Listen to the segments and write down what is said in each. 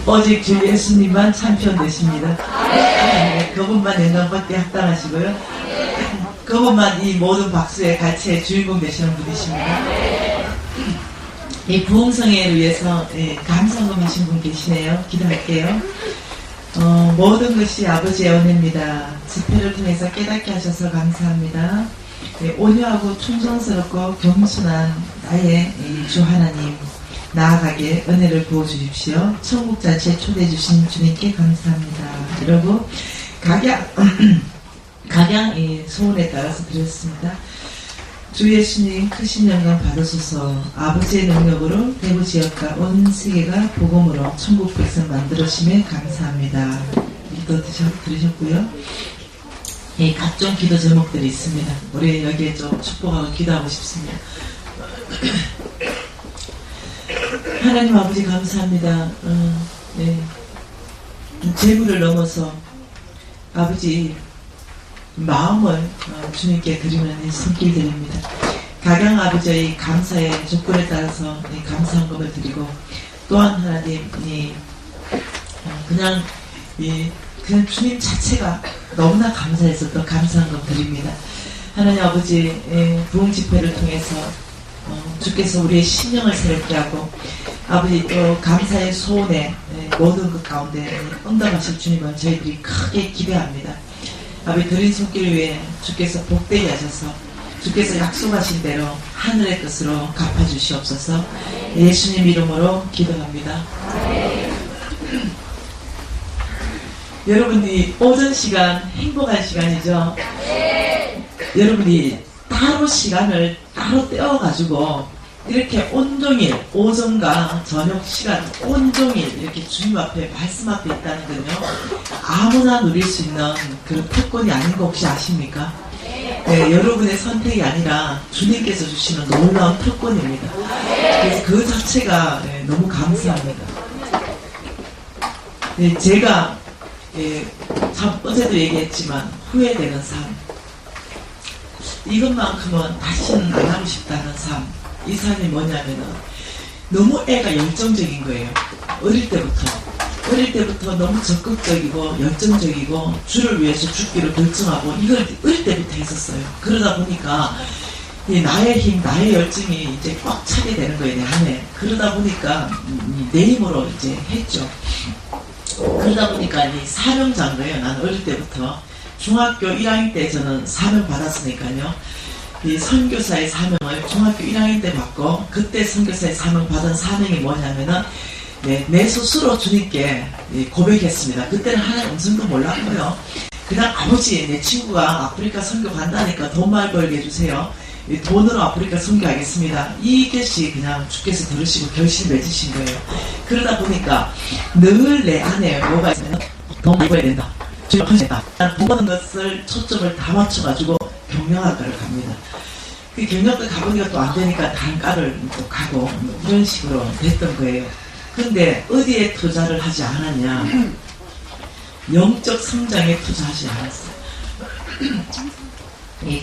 오직 주 예수님만 참편 되십니다. 네, 그분만 영광받게 합당하시고요. 그분만 이 모든 박수의 가치의 주인공 되시는 분이십니다. 이 부흥성회를 위해서 감사금이신 분 계시네요. 기도할게요. 모든 것이 아버지의 은혜입니다. 집회를 통해서 깨닫게 하셔서 감사합니다. 온유하고 충성스럽고 겸손한 나의 주 하나님 나아가게 은혜를 부어주십시오. 천국잔치에 초대해 주신 주님께 감사합니다. 이러고 각양 소원에 따라서 드렸습니다. 주 예수님 크신 영광 받으소서. 아버지의 능력으로 대구 지역과 온 세계가 복음으로 천국 백성 만들어심에 감사합니다. 기도 들으셨고요. 각종 기도 제목들이 있습니다. 우리 여기에 좀 축복하고 기도하고 싶습니다. 하나님 아버지 감사합니다. 재물을 넘어서 아버지 마음을 주님께 드리는 이 손길들입니다. 각양 아버지의 감사의 조건에 따라서 감사한금을 드리고 또한 하나님 그냥 주님 자체가 너무나 감사해서 또 감사한금 드립니다. 하나님 아버지 부흥 집회를 통해서 주께서 우리의 심령을 새롭게 하고 아버지 또 감사의 소원에 모든 것 가운데 응답하실 주님을 저희들이 크게 기대합니다. 아버지 드린 손길 위에 주께서 복되게 하셔서 주께서 약속하신 대로 하늘의 뜻으로 갚아주시옵소서. 예수님 이름으로 기도합니다. 여러분이 오전 시간 행복한 시간이죠. 여러분이 따로 시간을 따로 떼어가지고 이렇게 온종일 오전과 저녁 시간 온종일 이렇게 주님 앞에 말씀 앞에 있다는 건요 아무나 누릴 수 있는 그런 특권이 아닌 거 혹시 아십니까? 여러분의 선택이 아니라 주님께서 주시는 놀라운 특권입니다. 그래서 그 자체가 너무 감사합니다. 제가 참 어제도 얘기했지만 후회되는 삶, 이것만큼은 다시는 안 하고 싶다는 삶, 이 삶이 뭐냐면은 너무 애가 열정적인 거예요. 어릴 때부터 너무 적극적이고 열정적이고 주를 위해서 죽기로 결정하고 이걸 어릴 때부터 했었어요. 그러다 보니까 나의 힘, 나의 열정이 이제 꽉 차게 되는 거예요, 내 안에. 그러다 보니까 내 힘으로 이제 했죠. 그러다 보니까 이 사명자인 거예요. 난 어릴 때부터. 중학교 1학년 때 저는 사명 받았으니까요. 이 선교사의 사명을 중학교 1학년 때 받고 그때 선교사의 사명 받은 사명이 뭐냐면은 내 스스로 주님께 고백했습니다. 그때는 하나님 음성도 몰랐고요. 그냥 아버지 내 친구가 아프리카 선교 간다니까 돈 많이 벌게 해주세요. 돈으로 아프리카 선교하겠습니다. 이것이 그냥 주께서 들으시고 결심 맺으신 거예요. 그러다 보니까 늘 내 안에 뭐가 있으면 돈 많이 벌어야 된다. 주님 하신다. 모든 것을 초점을 다 맞춰가지고 경영학과를 갑니다. 그 경영학과 가보니까 또 안 되니까 다른 과를 또 가고 이런 식으로 됐던 거예요. 근데 어디에 투자를 하지 않았냐? 영적 성장에 투자하지 않았어요.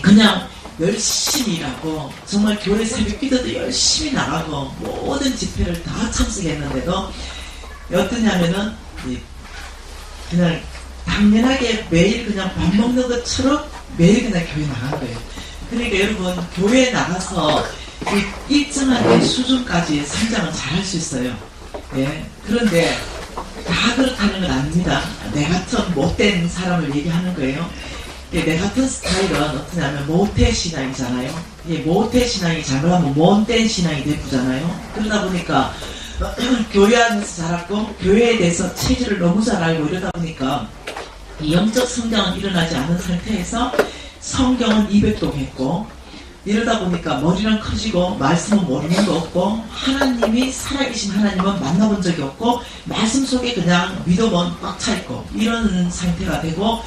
그냥 열심히 일하고 정말 교회 새벽 기도도 열심히 나가고 모든 집회를 다 참석했는데도 어떠냐면은 그냥 당연하게 매일 그냥 밥 먹는 것처럼 매일 그냥 교회 나간 거예요. 그러니까 여러분 교회에 나가서 일정한 수준까지 성장은 잘 할 수 있어요. 그런데 다 그렇다는 건 아닙니다. 내 같은 못된 사람을 얘기하는 거예요. 내 같은 스타일은 어떠냐면 모태신앙이잖아요. 모태신앙이 잘못하면 못된 신앙이 되잖아요. 그러다 보니까 교회 안에서 자랐고 교회에 대해서 체질을 너무 잘 알고 이러다 보니까 영적 성장은 일어나지 않은 상태에서 성경은 200동 했고 이러다 보니까 머리는 커지고 말씀은 모르는 거 없고 하나님이 살아계신 하나님은 만나본 적이 없고 말씀 속에 그냥 믿음은 꽉 차 있고 이런 상태가 되고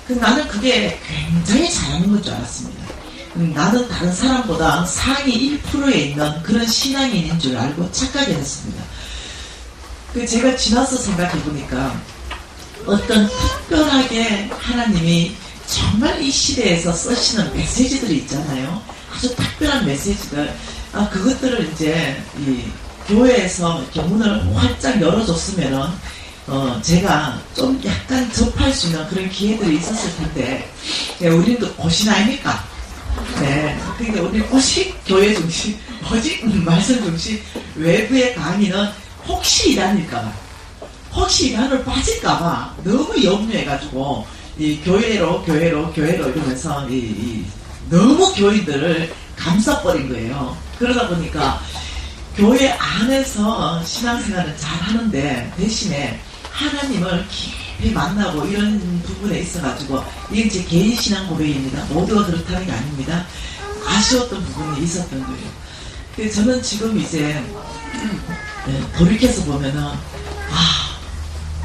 나는 그게 굉장히 잘하는 건 줄 알았습니다. 나는 다른 사람보다 상위 1%에 있는 그런 신앙인인 줄 알고 착각이 됐습니다. 제가 지나서 생각해 보니까 어떤 특별하게 하나님이 정말 이 시대에서 쓰시는 메시지들이 있잖아요. 아주 특별한 메시지들, 그것들을 이제 이 교회에서 이렇게 문을 활짝 열어줬으면은 제가 좀 약간 접할 수 있는 그런 기회들이 있었을 텐데, 네, 우리는 또 고신 아닙니까? 네. 그러니까 우리 오직 교회 중심, 오직 말씀 중심, 외부의 강의는 혹시 이란일까봐, 혹시 이란을 빠질까봐 너무 염려해가지고, 이 교회로 이러면서, 너무 교인들을 감싸버린 거예요. 그러다 보니까, 교회 안에서 신앙생활은 잘 하는데, 대신에 하나님을 깊이 만나고 이런 부분에 있어가지고, 이건 제 개인 신앙 고백입니다. 모두가 그렇다는 게 아닙니다. 아쉬웠던 부분이 있었던 거예요. 그래서 저는 지금 이제, 돌이켜서 보면은,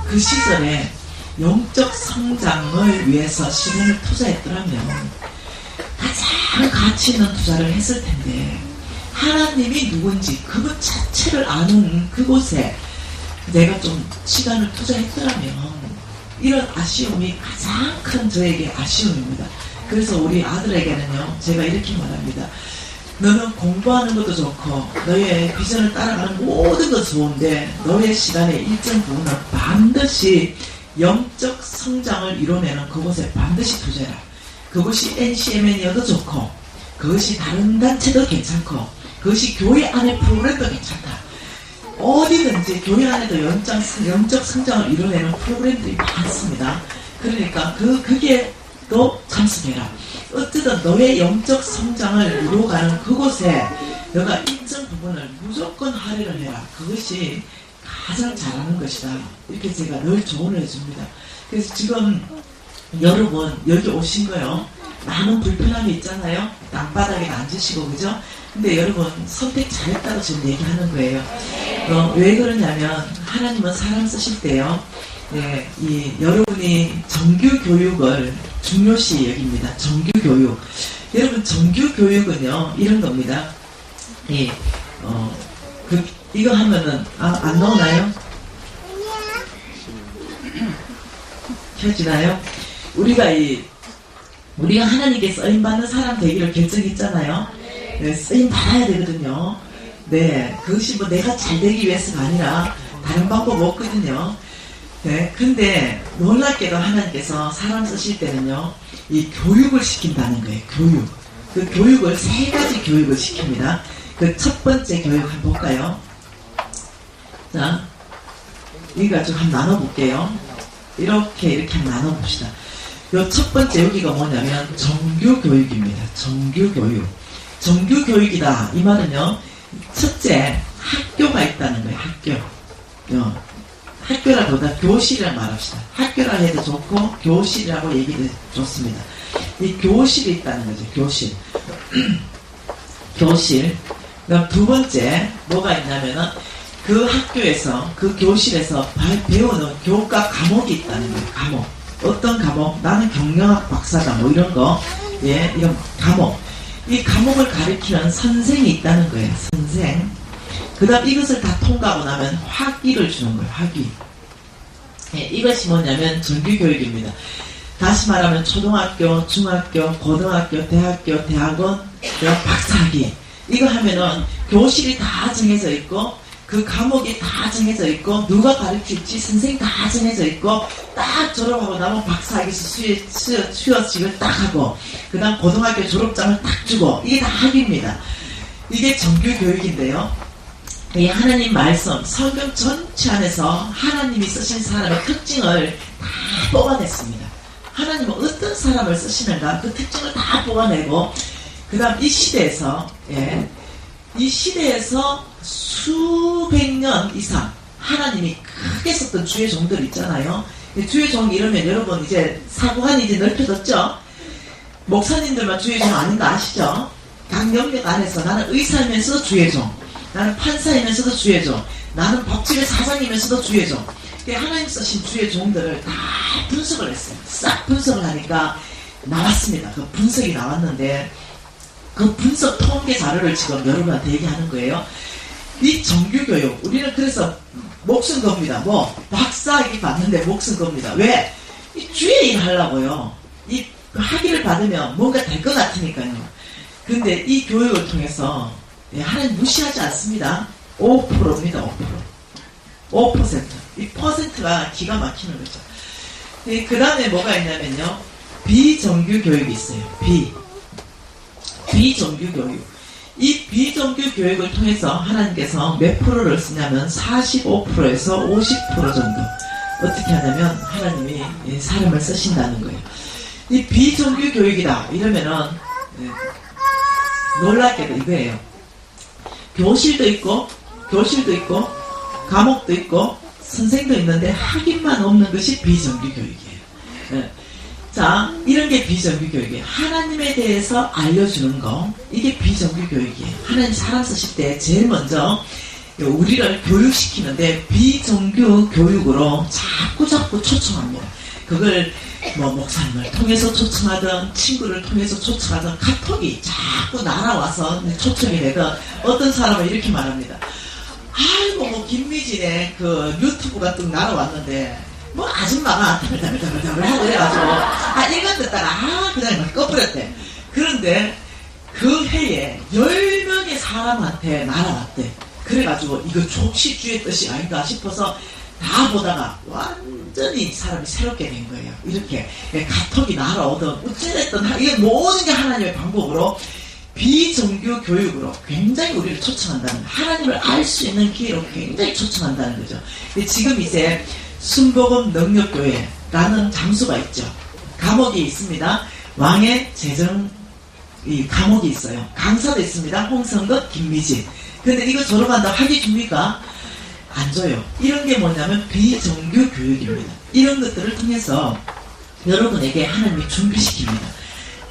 그 시절에 영적 성장을 위해서 시간을 투자했더라면, 가장 가치 있는 투자를 했을 텐데, 하나님이 누군지 그것 자체를 아는 그곳에 내가 좀 시간을 투자했더라면, 이런 아쉬움이 가장 큰 저에게 아쉬움입니다. 그래서 우리 아들에게는요, 제가 이렇게 말합니다. 너는 공부하는 것도 좋고 너의 비전을 따라가는 모든 것도 좋은데, 너의 시간의 일정 부분을 반드시 영적 성장을 이뤄내는 그곳에 반드시 투자해라. 그것이 NCMN이어도 좋고, 그것이 다른 단체도 괜찮고, 그것이 교회 안의 프로그램도 괜찮다. 어디든지 교회 안에도 영적 성장을 이뤄내는 프로그램들이 많습니다. 그러니까 그게 또 참석해라. 어쨌든 너의 영적 성장을 이루어가는 그곳에 너가 일정 부분을 무조건 할애를 해라. 그것이 가장 잘하는 것이다. 이렇게 제가 늘 조언을 해줍니다. 그래서 지금 여러분 여기 오신 거요, 많은 불편함이 있잖아요. 땅바닥에 앉으시고, 그죠? 근데 여러분 선택 잘했다고 지금 얘기하는 거예요. 왜 그러냐면, 하나님은 사람 쓰실 때요, 여러분이 정규 교육을 중요시 여깁니다. 정규 교육. 여러분, 정규 교육은요, 이런 겁니다. 이거 하면은, 안 나오나요? 켜지나요? 우리가 하나님께 쓰임받는 사람 되기를 결정했잖아요. 네, 쓰임받아야 되거든요. 네, 그것이 뭐 내가 잘 되기 위해서가 아니라 다른 방법 없거든요. 네, 근데 놀랍게도 하나님께서 사람 쓰실 때는요, 이 교육을 시킨다는 거예요. 그 교육을 3가지 교육을 시킵니다. 그 첫 번째 교육 한번 볼까요? 자, 이거 가지고 한번 나눠볼게요. 이렇게 한번 나눠봅시다. 요 첫 번째 여기가 뭐냐면 정규교육입니다. 정규교육. 정규교육이다. 이 말은요, 첫째, 학교가 있다는 거예요. 학교. 학교라보다 교실이라고 말합시다. 학교라 해도 좋고 교실이라고 얘기도 좋습니다. 이 교실이 있다는 거죠. 교실. 교실. 그럼 두 번째 뭐가 있냐면은, 그 학교에서, 그 교실에서 배우는 교과 과목이 있다는 거예요. 과목. 어떤 과목? 나는 경영학 박사다. 뭐 이런 거. 이런 과목. 이 과목을 가르치는 선생이 있다는 거예요. 선생. 그 다음 이것을 다 통과하고 나면 학위를 주는 거예요. 학위. 이것이 뭐냐면 정규교육입니다. 다시 말하면 초등학교, 중학교, 고등학교, 대학교, 대학원, 박사학위. 이거 하면은 교실이 다 정해져 있고, 그 과목이 다 정해져 있고, 누가 가르칠지 선생님 다 정해져 있고, 딱 졸업하고 나면 박사학위에서 수여식을 딱 하고, 그 다음 고등학교 졸업장을 딱 주고, 이게 다 학위입니다. 이게 정규교육인데요. 이 하나님 말씀, 성경 전체 안에서 하나님이 쓰신 사람의 특징을 다 뽑아냈습니다. 하나님은 어떤 사람을 쓰시는가, 그 특징을 다 뽑아내고, 그 다음 이 시대에서, 이 시대에서 수백 년 이상 하나님이 크게 썼던 주의 종들 있잖아요. 주의 종 이러면 여러분 이제 사고관이 이제 넓혀졌죠? 목사님들만 주의 종 아닌 거 아시죠? 각 영역 안에서 나는 의사이면서도 주의 종, 나는 판사이면서도 주의 종, 나는 법집의 사장이면서도 주의 종. 하나님 쓰신 주의 종들을 다 분석을 했어요. 싹 분석을 하니까 나왔습니다. 그 분석이 나왔는데, 그 분석 통계 자료를 지금 여러분한테 얘기하는 거예요. 이 정규교육, 우리는 그래서 목숨 겁니다. 뭐 박사학위 받는데 목숨 겁니다. 왜? 이 주의 일 하려고요. 이 학위를 받으면 뭔가 될 것 같으니까요. 근데 이 교육을 통해서 하나님 무시하지 않습니다. 5%입니다. 5%. 이 퍼센트가 기가 막히는 거죠. 그 다음에 뭐가 있냐면요. 비정규 교육이 있어요. 비정규 교육. 이 비정규 교육을 통해서 하나님께서 몇 프로를 쓰냐면 45%에서 50% 정도. 어떻게 하냐면 하나님이 사람을 쓰신다는 거예요. 이 비정규 교육이다 이러면은 놀랍게도 이거예요. 교실도 있고 과목도 있고 선생도 있는데 학인만 없는 것이 비정규 교육이에요. 자, 이런 게 비정규 교육이에요. 하나님에 대해서 알려주는 거, 이게 비정규 교육이에요. 하나님 사람 쓰실 때 제일 먼저 우리를 교육시키는데 비정규 교육으로 자꾸 초청합니다. 그걸 뭐 목사님을 통해서 초청하든 친구를 통해서 초청하든 카톡이 자꾸 날아와서 초청이 되든 어떤 사람은 이렇게 말합니다. 아이고 뭐 김미진의 그 유튜브가 뚝 날아왔는데 뭐 아줌마가 담을 하고 그래가지고 이건 듣다가 그냥 꺼버렸대. 그런데 그 해에 10명의 사람한테 날아왔대. 그래가지고 이거 족시주의 뜻이 아닌가 싶어서 다 보다가 완전히 사람이 새롭게 된 거예요. 이렇게 카톡이 날아오든 어찌됐든 이게 모든 게 하나님의 방법으로 비정규 교육으로 굉장히 우리를 초청한다는, 하나님을 알 수 있는 기회로 굉장히 초청한다는 거죠. 근데 지금 이제 순복음 능력교회라는 장소가 있죠. 과목이 있습니다. 왕의 재정 이 과목이 있어요. 강사도 있습니다. 홍성덕, 김미진. 근데 이거 졸업한다고 하기 줍니까? 안 줘요. 이런 게 뭐냐면 비정규 교육입니다. 이런 것들을 통해서 여러분에게 하나님이 준비시킵니다.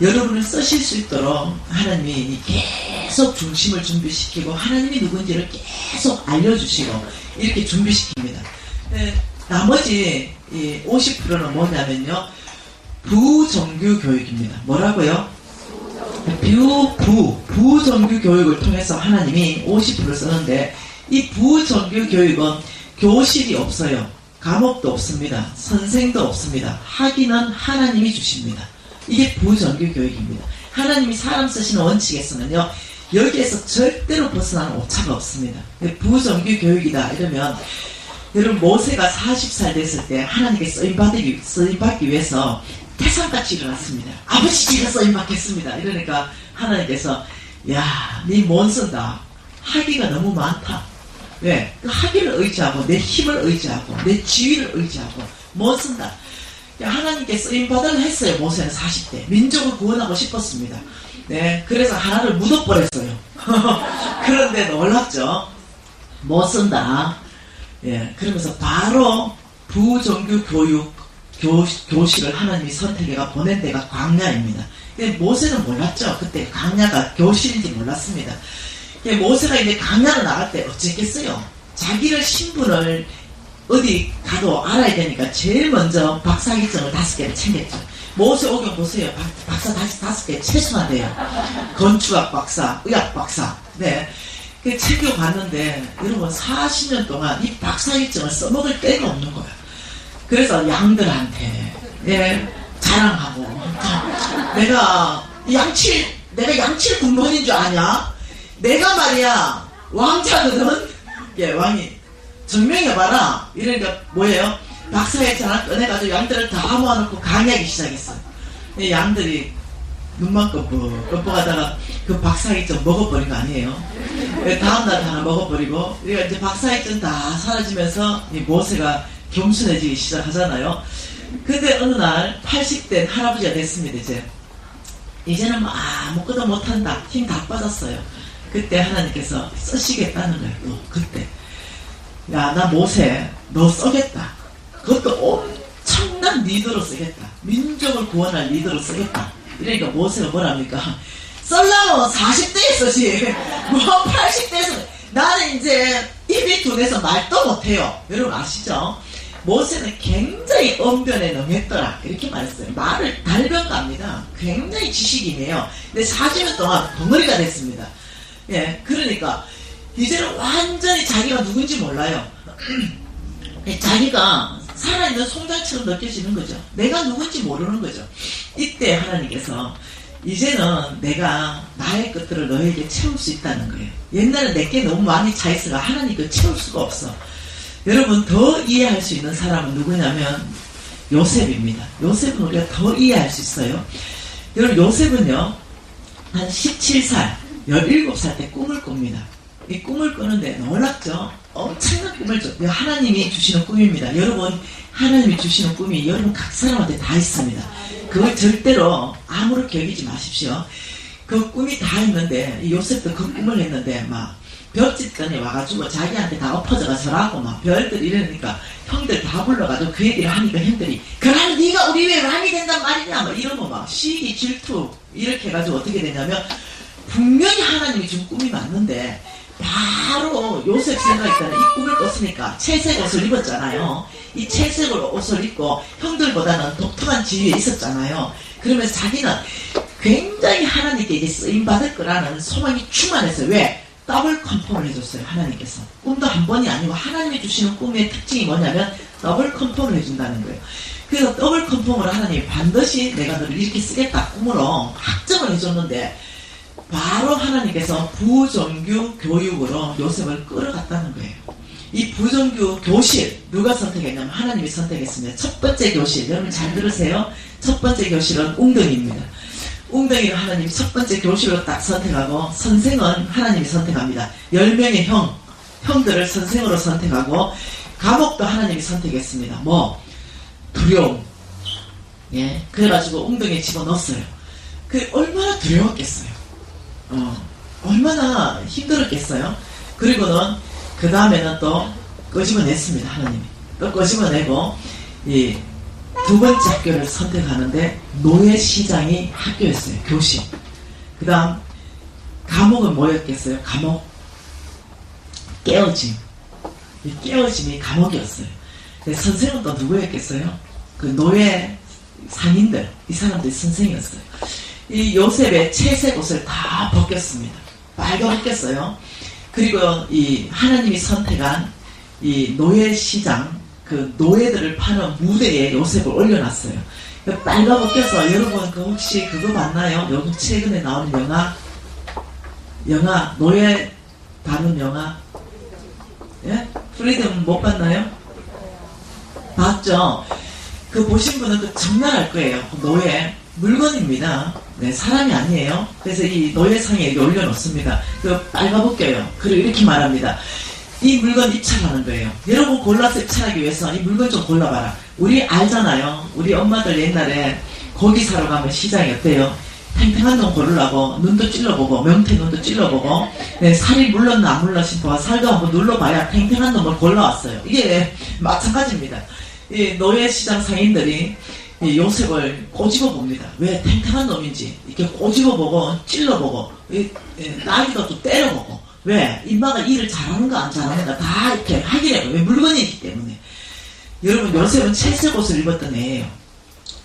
여러분을 쓰실 수 있도록 하나님이 계속 중심을 준비시키고 하나님이 누군지를 계속 알려주시고 이렇게 준비시킵니다. 나머지 50%는 뭐냐면요. 부정규 교육입니다. 뭐라고요? 부정규 교육을 통해서 하나님이 50% 쓰는데 이 부정규 교육은 교실이 없어요. 과목도 없습니다. 선생도 없습니다. 학위는 하나님이 주십니다. 이게 부정규 교육입니다. 하나님이 사람 쓰시는 원칙에서는요. 여기에서 절대로 벗어나는 오차가 없습니다. 부정규 교육이다 이러면 여러분 모세가 40살 됐을 때 하나님께 쓰임받기 위해서 태산같이 일어났습니다. 아버지 제가 쓰임받겠습니다. 이러니까 하나님께서 야, 니 못 쓴다. 학위가 너무 많다. 왜? 그 학위를 의지하고 내 힘을 의지하고 내 지위를 의지하고 못 쓴다. 하나님께 쓰임받으려 했어요. 모세는 40대. 민족을 구원하고 싶었습니다. 네, 그래서 하나를 묻어버렸어요. 그런데 놀랍죠? 못 쓴다. 예, 그러면서 바로 부정규 교실을 하나님이 선택해가 보낸 데가 광야입니다. 모세는 몰랐죠. 그때 광야가 교실인지 몰랐습니다. 모세가 이제 광야로 나갈 때 어쨌겠어요? 자기를 신분을 어디 가도 알아야 되니까 제일 먼저 박사기증을 5개를 챙겼죠. 모세 오경 보세요. 박사 5개 최소한돼요. 건축학 박사, 의학 박사. 네. 챙겨갔는데 여러분 40년 동안 이 박사기증을 써먹을 데가 없는 거야. 그래서 양들한테 자랑하고 내가 양칠 군번인 줄 아냐? 내가 말이야 왕자거든. 왕이 증명해봐라. 이러니까 뭐예요? 박사의 하나 꺼내가지고 양들을 다 모아놓고 강의하기 시작했어. 양들이 눈만 껌뻑하다가 그 박사학위증 먹어버린 거 아니에요? 다음날 하나 먹어버리고, 그러니까 이제 박사학위증 다 사라지면서 이 모세가 겸손해지기 시작하잖아요. 근데 어느 날 80대 할아버지가 됐습니다. 이제는 뭐 아무것도 못한다. 힘 다 빠졌어요. 그때 하나님께서 쓰시겠다는 거예요. 또 그때. 야, 나 모세 너 써겠다. 그것도 엄청난 리더로 쓰겠다. 민족을 구원할 리더로 쓰겠다. 이러니까 모세가 뭐랍니까? 썰라고 40대에 쓰지 뭐 80대에서 나는 이제 입이 둔해서 말도 못해요. 여러분 아시죠? 모세는 굉장히 언변에 능했더라 이렇게 말했어요. 말을 달변갑니다. 굉장히 지식이네요. 근데 40년 동안 덩어리가 됐습니다. 예, 그러니까 이제는 완전히 자기가 누군지 몰라요. 자기가 살아있는 송장처럼 느껴지는 거죠. 내가 누군지 모르는 거죠. 이때 하나님께서 이제는 내가 나의 것들을 너에게 채울 수 있다는 거예요. 옛날에 내게 너무 많이 차 있어가 하나님 그 채울 수가 없어. 여러분 더 이해할 수 있는 사람은 누구냐면 요셉입니다. 요셉은 우리가 더 이해할 수 있어요. 여러분 요셉은요 한 17살 17살 때 꿈을 꿉니다. 이 꿈을 꾸는데 놀랍죠. 엄청난 꿈을 줘. 하나님이 주시는 꿈입니다. 여러분 하나님이 주시는 꿈이 여러분 각 사람한테 다 있습니다. 그걸 절대로 아무렇게 여기지 마십시오. 그 꿈이 다 있는데 요셉도 그 꿈을 했는데 막 벽짓단에 와가지고 자기한테 다 엎어져가 절하고 막 별들 이러니까 형들 다 불러가지고 그 얘기를 하니까 형들이 그러면 네가 우리 왜 왕이 된단 말이냐 막 이러고 막 시기 질투 이렇게 해가지고 어떻게 되냐면 분명히 하나님이 준 꿈이 맞는데 바로 요셉 생각이 때는 이 꿈을 꿨으니까 채색 옷을 입었잖아요. 이 채색 옷을 입고 형들보다는 독특한 지위에 있었잖아요. 그러면서 자기는 굉장히 하나님께 이제 쓰임받을 거라는 소망이 충만했어요. 왜? 더블 컨펌을 해줬어요. 하나님께서. 꿈도 한 번이 아니고 하나님이 주시는 꿈의 특징이 뭐냐면 더블 컨펌을 해준다는 거예요. 그래서 더블 컨펌으로 하나님이 반드시 내가 너를 이렇게 쓰겠다 꿈으로 확정을 해줬는데 바로 하나님께서 부정규 교육으로 요셉을 끌어갔다는 거예요. 이 부정규 교실 누가 선택했냐면 하나님이 선택했습니다. 첫 번째 교실 여러분 잘 들으세요. 첫 번째 교실은 웅덩이입니다. 웅덩이를 하나님이 첫 번째 교실로 딱 선택하고 선생은 하나님이 선택합니다. 10명의 형들을 선생으로 선택하고 감옥도 하나님이 선택했습니다. 뭐 두려움. 예, 그래가지고 웅덩이에 집어넣었어요. 그 얼마나 두려웠겠어요. 얼마나 힘들었겠어요. 그리고는 그 다음에는 또 끄집어냈습니다. 하나님이 또 끄집어내고 이 두 번째 학교를 선택하는데 노예시장이 학교였어요. 교실. 그 다음 감옥은 뭐였겠어요? 감옥 깨어짐. 이 깨어짐이 감옥이었어요. 선생은 또 누구였겠어요? 그 노예 상인들 이 사람들이 선생이었어요. 이 요셉의 채색 옷을 다 벗겼습니다. 빨갛게 벗겼어요. 그리고 이 하나님이 선택한 이 노예시장 그 노예들을 파는 무대에 요셉을 올려놨어요. 빨가 벗겨서 여러분 그 혹시 그거 봤나요? 요즘 최근에 나온 영화 노예 다룬 영화 예? 프리덤 못 봤나요? 봤죠? 그 보신 분은 그 정말 알 거예요. 노예 물건입니다. 네, 사람이 아니에요. 그래서 이 노예상에 이렇게 올려놓습니다. 그 빨가벗겨요. 그리고 이렇게 말합니다. 이 물건 입찰하는 거예요. 여러분 골라서 입찰하기 위해서 이 물건 좀 골라봐라. 우리 알잖아요. 우리 엄마들 옛날에 고기 사러 가면 시장이 어때요? 탱탱한 놈 고르라고 눈도 찔러보고 명태 눈도 찔러보고 네, 살이 물렀나 안 물렀나 싶어 살도 한번 눌러봐야 탱탱한 놈을 골라왔어요. 이게 마찬가지입니다. 이 노예시장 상인들이 이 요셉을 꼬집어 봅니다. 왜 탱탱한 놈인지 이렇게 꼬집어 보고 찔러보고 나기도 또 때려보고 왜? 인마가 일을 잘하는가 안 잘하는가 다 이렇게 확인해요. 왜? 물건이기 때문에. 여러분 요셉은 채색 옷을 입었던 애예요.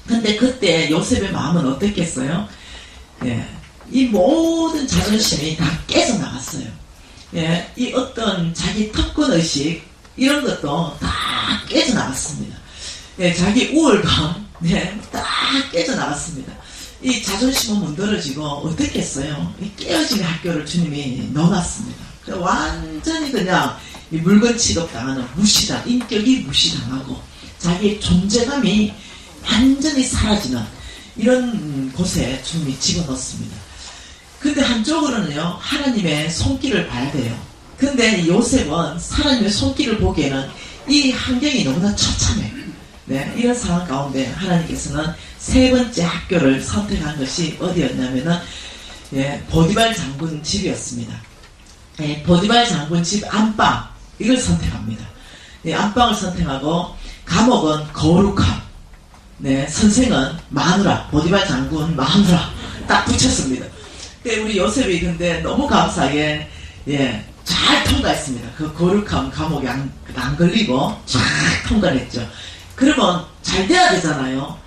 근데 그때 요셉의 마음은 어땠겠어요? 예, 이 모든 자존심이 다 깨져나갔어요. 예, 이 어떤 자기 특권의식 이런 것도 다 깨져나갔습니다. 예, 자기 우월감 네, 다 깨져나갔습니다. 이 자존심은 문드러지고 어떻게 했어요? 이 깨어진 학교를 주님이 넣어놨습니다. 완전히 그냥 이 물건 취급당하는 무시당, 인격이 무시당하고 자기의 존재감이 완전히 사라지는 이런 곳에 주님이 집어넣습니다. 근데 한쪽으로는요 하나님의 손길을 봐야 돼요. 근데 이 요셉은 하나님의 손길을 보기에는 이 환경이 너무나 처참해요. 네, 이런 상황 가운데 하나님께서는 세 번째 학교를 선택한 것이 어디였냐면은 예, 보디발 장군 집이었습니다. 예, 보디발 장군 집 안방 이걸 선택합니다. 예, 안방을 선택하고 감옥은 거룩함, 네, 선생은 마누라, 보디발 장군 마누라 딱 붙였습니다. 우리 요셉이 근데 너무 감사하게 예, 잘 통과했습니다. 그 거룩함 감옥에 안 걸리고 잘 통과했죠. 그러면 잘 돼야 되잖아요.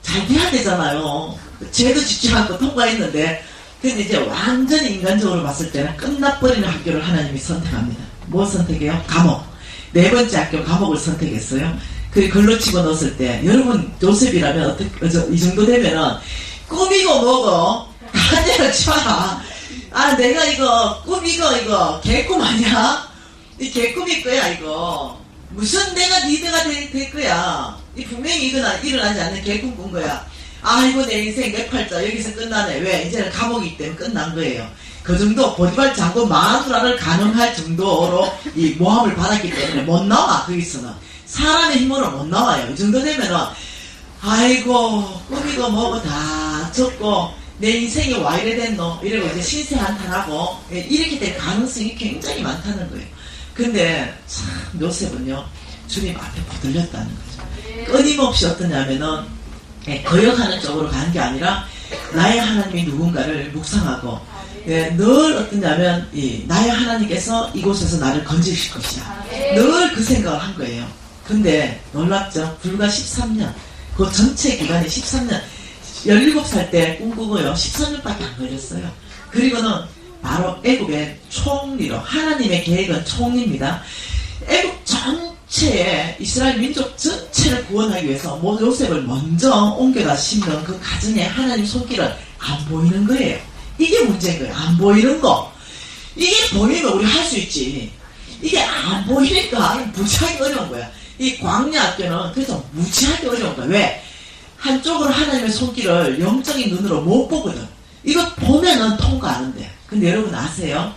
잘 돼야 되잖아요. 죄도 짓지 않고 통과했는데 근데 이제 완전히 인간적으로 봤을 때는 끝나버리는 학교를 하나님이 선택합니다. 뭐 선택해요? 감옥. 네 번째 학교 감옥을 선택했어요. 그리고 글로 집어넣었을 때 여러분 요셉이라면 어떻게 이 정도 되면은 꾸미고 뭐고 다 내려쳐. 아 내가 이거 꿈 이거 개꿈 아니야? 이 개꿈일 거야 이거. 무슨 내가 리더가 될 거야. 이 분명히 일어나지 않는 개꿈 꾼 거야. 아이고 내 인생 내 팔자 여기서 끝나네. 왜? 이제는 감옥이기 때문에 끝난 거예요. 그 정도 보디발 장고 마누라를 가능할 정도로 이 모함을 받았기 때문에 못 나와. 거기서는 사람의 힘으로 못 나와요. 이 정도 되면은 아이고 꿈이고 뭐고 다 적고 내 인생이 와 이래 됐노 이러고 이제 신세 한탄하고 이렇게 될 가능성이 굉장히 많다는 거예요. 근데 참 요셉은요 주님 앞에 붙들렸다는 거죠. 끊임없이 어떠냐면은 거역하는 쪽으로 간 게 아니라 나의 하나님이 누군가를 묵상하고 늘 어떠냐면 나의 하나님께서 이곳에서 나를 건지실 것이야. 늘 그 생각을 한 거예요. 근데 놀랍죠? 불과 13년 그 전체 기간이 13년 17살 때 꿈꾸고요 13년밖에 안 걸렸어요. 그리고는 바로 애굽의 총리로 하나님의 계획은 총리입니다. 애굽 전체에 이스라엘 민족 전체를 구원하기 위해서 요셉을 먼저 옮겨다 심는 그 가정에 하나님 손길은 안 보이는 거예요. 이게 문제인 거예요. 안 보이는 거. 이게 보이면 우리 할 수 있지. 이게 안 보이니까 무지하게 어려운 거야. 이 광야학교는 그래서 무지하게 어려운 거야. 왜? 한쪽으로 하나님의 손길을 영적인 눈으로 못 보거든. 이거 보면은 통과하는데. 근데 여러분 아세요?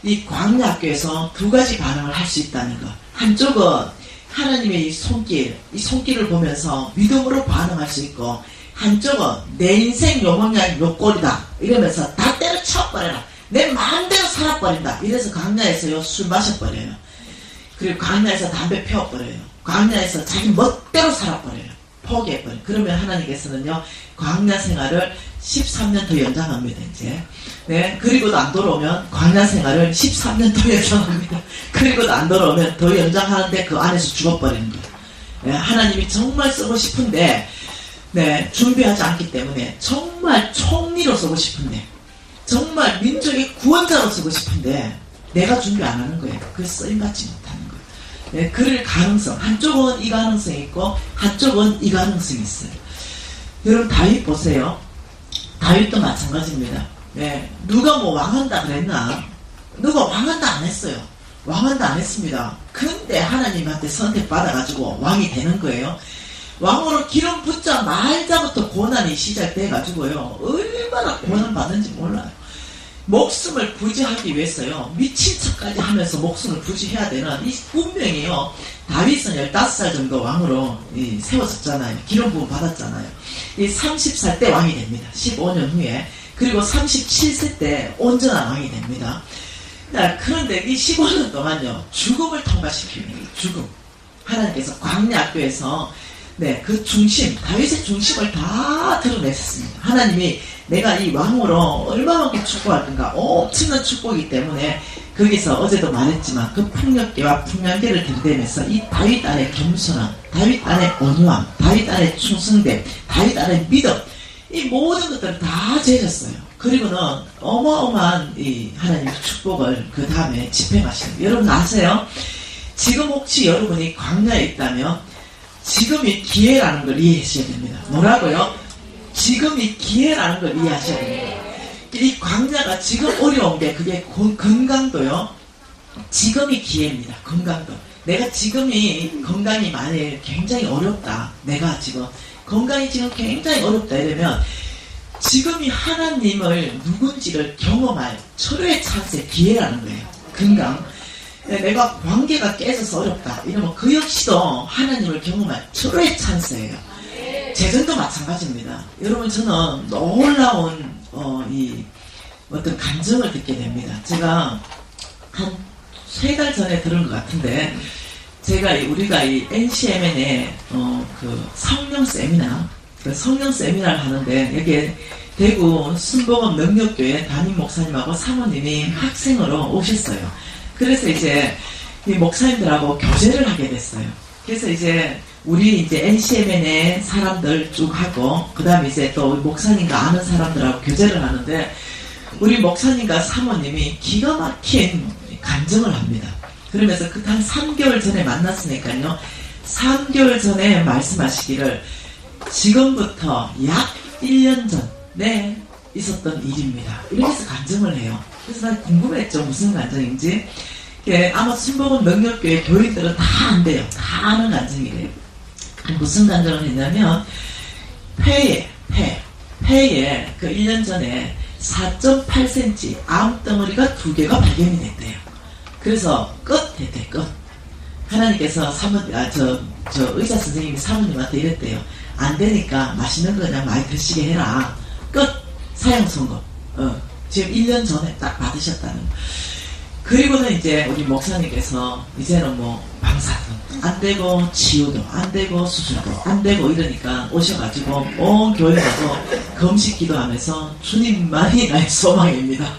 이 광야학교에서 두 가지 반응을 할 수 있다는 거. 한쪽은 하나님의 이 손길을 보면서 믿음으로 반응할 수 있고, 한쪽은 내 인생 요모냥 요꼴이다 이러면서 다 때려쳐버려라. 내 마음대로 살아버린다. 이래서 광야에서요 술 마셔버려요. 그리고 광야에서 담배 피워버려요. 광야에서 자기 멋대로 살아버려요. 포기해버려요. 그러면 하나님께서는요 광야 생활을 13년 더 연장합니다. 이제 그리고도 안 돌아오면 광야 생활을 13년 더 연장합니다. 그리고도 안 돌아오면 더 연장하는데 그 안에서 죽어버리는 거예요. 하나님이 정말 쓰고 싶은데 준비하지 않기 때문에 정말 총리로 쓰고 싶은데 정말 민족의 구원자로 쓰고 싶은데 내가 준비 안 하는 거예요. 그래서 쓰임받지 못하는 거예요. 그럴 가능성 한쪽은 이 가능성이 있고 한쪽은 이 가능성이 있어요. 여러분 다윗 보세요. 다윗도 마찬가지입니다. 누가 뭐 왕한다 그랬나? 누가 왕한다 안 했어요. 왕한다 안 했습니다. 근데 하나님한테 선택받아가지고 왕이 되는 거예요. 왕으로 기름 붙자마자부터 고난이 시작돼가지고요 얼마나 고난받는지 몰라요. 목숨을 부지하기 위해서요 미친 척까지 하면서 목숨을 부지해야 되는 이 운명이요. 다윗은 15살 정도 왕으로 세워졌잖아요. 기름 부음 받았잖아요. 이 30살 때 왕이 됩니다. 15년 후에. 그리고 37세 때 온전한 왕이 됩니다. 그런데 이 15년 동안요 죽음을 통과시키는 거예요. 죽음. 하나님께서 광야학교에서 그 중심, 다윗의 중심을 다 드러냈습니다. 하나님이 내가 이 왕으로 얼마만큼 축복할 건가 엄청난 축복이기 때문에 거기서 어제도 말했지만 그 폭력계와 풍량계를 들이대면서 이 다윗 안에 겸손함, 다윗 안에 온유함, 다윗 안에 충성됨, 다윗 안에 믿음 이 모든 것들을 다 재졌어요. 그리고는 어마어마한 이 하나님의 축복을 그 다음에 집행하시는 거예요. 여러분 아세요? 지금 혹시 여러분이 광야에 있다면 지금이 기회라는 걸 이해하셔야 됩니다. 뭐라고요? 지금이 기회라는 걸 이해하셔야 됩니다. 이 광야가 지금 어려운 게 그게 건강도요. 지금이 기회입니다. 건강도. 내가 지금이 건강이 만약에 굉장히 어렵다. 내가 지금 건강이 지금 굉장히 어렵다 이러면 지금이 하나님을 누군지를 경험할 철회의 찬스의 기회라는 거예요. 건강. 내가 관계가 깨져서 어렵다 이러면 그 역시도 하나님을 경험할 철회의 찬스예요. 재정도 마찬가지입니다. 여러분 저는 놀라운 이 어떤 감정을 듣게 됩니다. 제가 한 3달 전에 들은 것 같은데 우리가 이 NCMN에 그 성령 세미나 성령 세미나를 하는데 여기에 대구 순복음 능력교회 담임 목사님하고 사모님이 학생으로 오셨어요. 그래서 이제 이 목사님들하고 교제를 하게 됐어요. 그래서 이제 우리 이제 NCMN의 사람들 쭉 하고 그 다음에 이제 또 목사님과 아는 사람들하고 교제를 하는데 우리 목사님과 사모님이 기가 막힌 간증을 합니다. 그러면서 그 한 3개월 전에 만났으니까요. 3개월 전에 말씀하시기를 지금부터 약 1년 전에 있었던 일입니다. 이러면서 간증을 해요. 그래서 난 궁금했죠. 무슨 간증인지. 아마 순복음 능력교회 교인들은 다 안 돼요. 다 아는 간증이래요. 무슨 간증을 했냐면, 폐에 그 1년 전에 4.8cm 암덩어리가 2개가 발견이 됐대요. 그래서 끝 했대, 끝. 하나님께서 저 의사 선생님이 사모님한테 이랬대요. 안 되니까 맛있는 거 그냥 많이 드시게 해라. 끝! 사형 선고. 지금 1년 전에 딱 받으셨다는 거. 그리고는 이제 우리 목사님께서 이제는 뭐 방사도 안 되고 치유도 안 되고 수술도 안 되고 이러니까 오셔가지고 온 교회 가서 금식 기도하면서 주님만이 나의 소망입니다.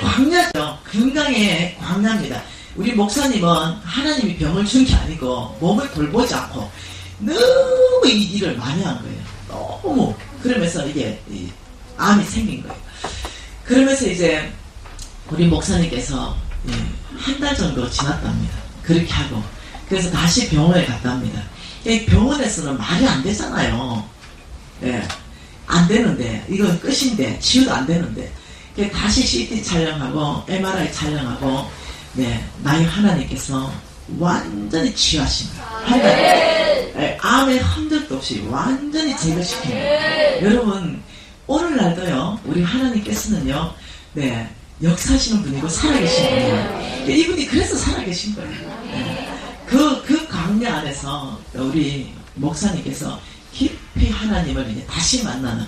광야죠. 건강의 광야입니다. 우리 목사님은 하나님이 병을 준 게 아니고 몸을 돌보지 않고 너무 이 일을 많이 한 거예요. 너무. 그러면서 이게 암이 생긴 거예요. 그러면서 이제 우리 목사님께서 한 달 정도 지났답니다. 그렇게 하고 그래서 다시 병원에 갔답니다. 병원에서는 말이 안 되잖아요. 안 되는데 이건 끝인데 치유도 안 되는데 다시 CT 촬영하고 MRI 촬영하고 나의 하나님께서 완전히 치유하신 거예요. 암의 흔적도 없이 완전히 제거시킨 거예요. 여러분 오늘날도요 우리 하나님께서는요 역사하시는 분이고 살아계신 분이에요. 이분이 그래서 살아계신 거예요. 그 광야 안에서 우리 목사님께서 깊이 하나님을 이제 다시 만나는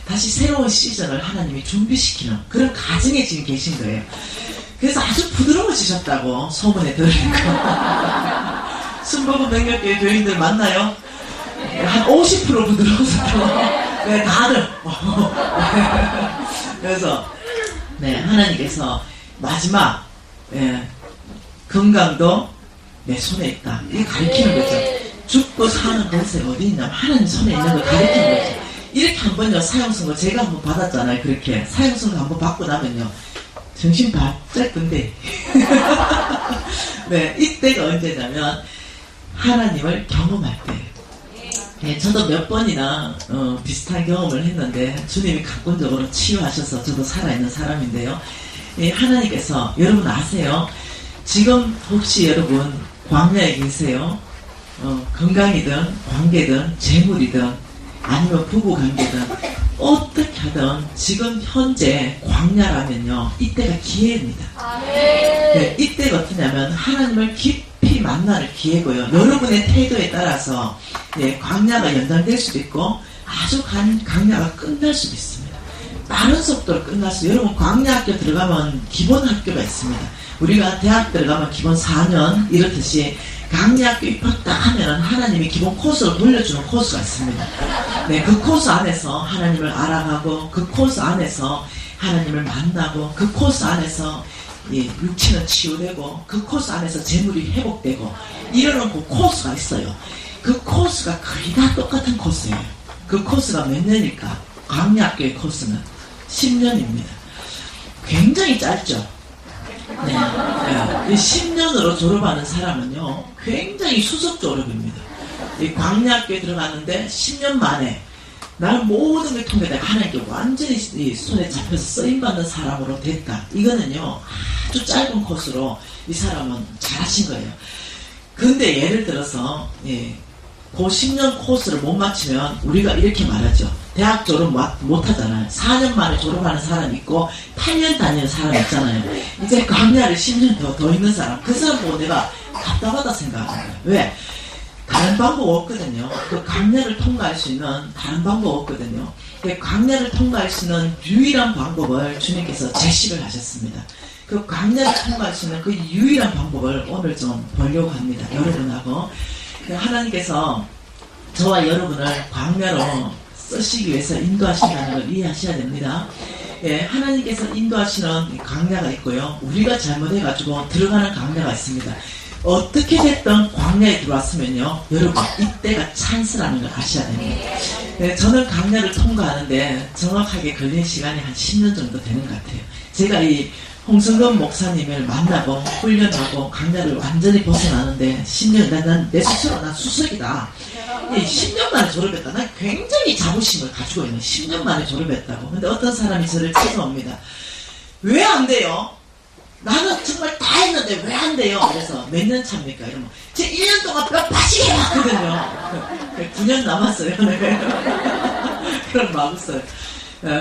다시 새로운 시즌을 하나님이 준비시키는 그런 과정에 지금 계신 거예요. 그래서 아주 부드러워지셨다고 소문에 들으니까 순복음 능력교회 교인들 만나요? 한 50% 부드러워졌다고 다들 그래서 하나님께서 마지막 건강도 내 손에 있다. 이게 가리키는 거죠. 죽고 사는 곳에 어디 있냐면 하나님 손에 있는 걸 가리키는 거죠. 이렇게 한번요 사형선고 제가 한번 받았잖아요. 그렇게 사형선고 한번 받고 나면요 정신 바짝 든대. 이때가 언제냐면 하나님을 경험할 때. 저도 몇 번이나 비슷한 경험을 했는데 주님이 강권적으로 치유하셔서 저도 살아있는 사람인데요. 하나님께서 여러분 아세요? 지금 혹시 여러분 광야에 계세요? 건강이든 관계든 재물이든 아니면 부부관계든 어떻게 하든 지금 현재 광야라면요 이때가 기회입니다. 이때가 어떠냐면 하나님을 깊이 만날 기회고요. 여러분의 태도에 따라서 광야가 연장될 수도 있고 아주 광야가 끝날 수도 있습니다. 빠른 속도로 끝날 수 있어요. 여러분 광야 학교 들어가면 기본 학교가 있습니다. 우리가 대학 들어가면 기본 4년 이렇듯이 강의학교 입학 딱 하면 하나님이 기본 코스로 돌려주는 코스가 있습니다. 그 코스 안에서 하나님을 알아가고 그 코스 안에서 하나님을 만나고 그 코스 안에서 육체는 치유되고 그 코스 안에서 재물이 회복되고 이러는 그 코스가 있어요. 그 코스가 거의 다 똑같은 코스예요. 그 코스가 몇 년일까? 강의학교의 코스는 10년입니다. 굉장히 짧죠. 10년으로 졸업하는 사람은요 굉장히 수석 졸업입니다. 광야학교에 들어갔는데 10년 만에 나는 모든 걸 통해다가 하나님께 완전히 손에 잡혀서 쓰임받는 사람으로 됐다. 이거는요 아주 짧은 코스로 이 사람은 잘하신 거예요. 근데 예를 들어서 그 10년 코스를 못 마치면 우리가 이렇게 말하죠. 대학 졸업 못 하잖아요. 4년 만에 졸업하는 사람 있고 8년 다니는 사람 있잖아요. 이제 광야를 10년 더 있는 사람, 그 사람 보고 내가 답답하다 생각하는 거예요. 왜? 다른 방법 없거든요. 그 광야를 통과할 수 있는 다른 방법 없거든요. 그 광야를 통과할 수 있는 유일한 방법을 주님께서 제시를 하셨습니다. 그 광야를 통과할 수 있는 그 유일한 방법을 오늘 좀 보려고 합니다. 여러분하고. 하나님께서 저와 여러분을 광야로 쓰시기 위해서 인도하신다는 걸 이해하셔야 됩니다. 하나님께서 인도하시는 광야가 있고요. 우리가 잘못해가지고 들어가는 광야가 있습니다. 어떻게 됐든 광야에 들어왔으면요. 여러분 이때가 찬스라는 걸 아셔야 됩니다. 저는 광야를 통과하는데 정확하게 걸린 시간이 한 10년 정도 되는 것 같아요. 제가 이 홍성근 목사님을 만나고 훈련하고 강좌를 완전히 벗어나는데 10년 내 스스로 난 수석이다. 10년 만에 졸업했다. 난 굉장히 자부심을 가지고 있는 10년 만에 졸업했다고. 근데 어떤 사람이 저를 찾아옵니다. 왜 안 돼요? 나는 정말 다 했는데 왜 안 돼요? 그래서 몇 년 차입니까? 이러면 제 1년 동안 뼈 빠지게 해봤거든요. 9년 남았어요. 그런 마음 써요.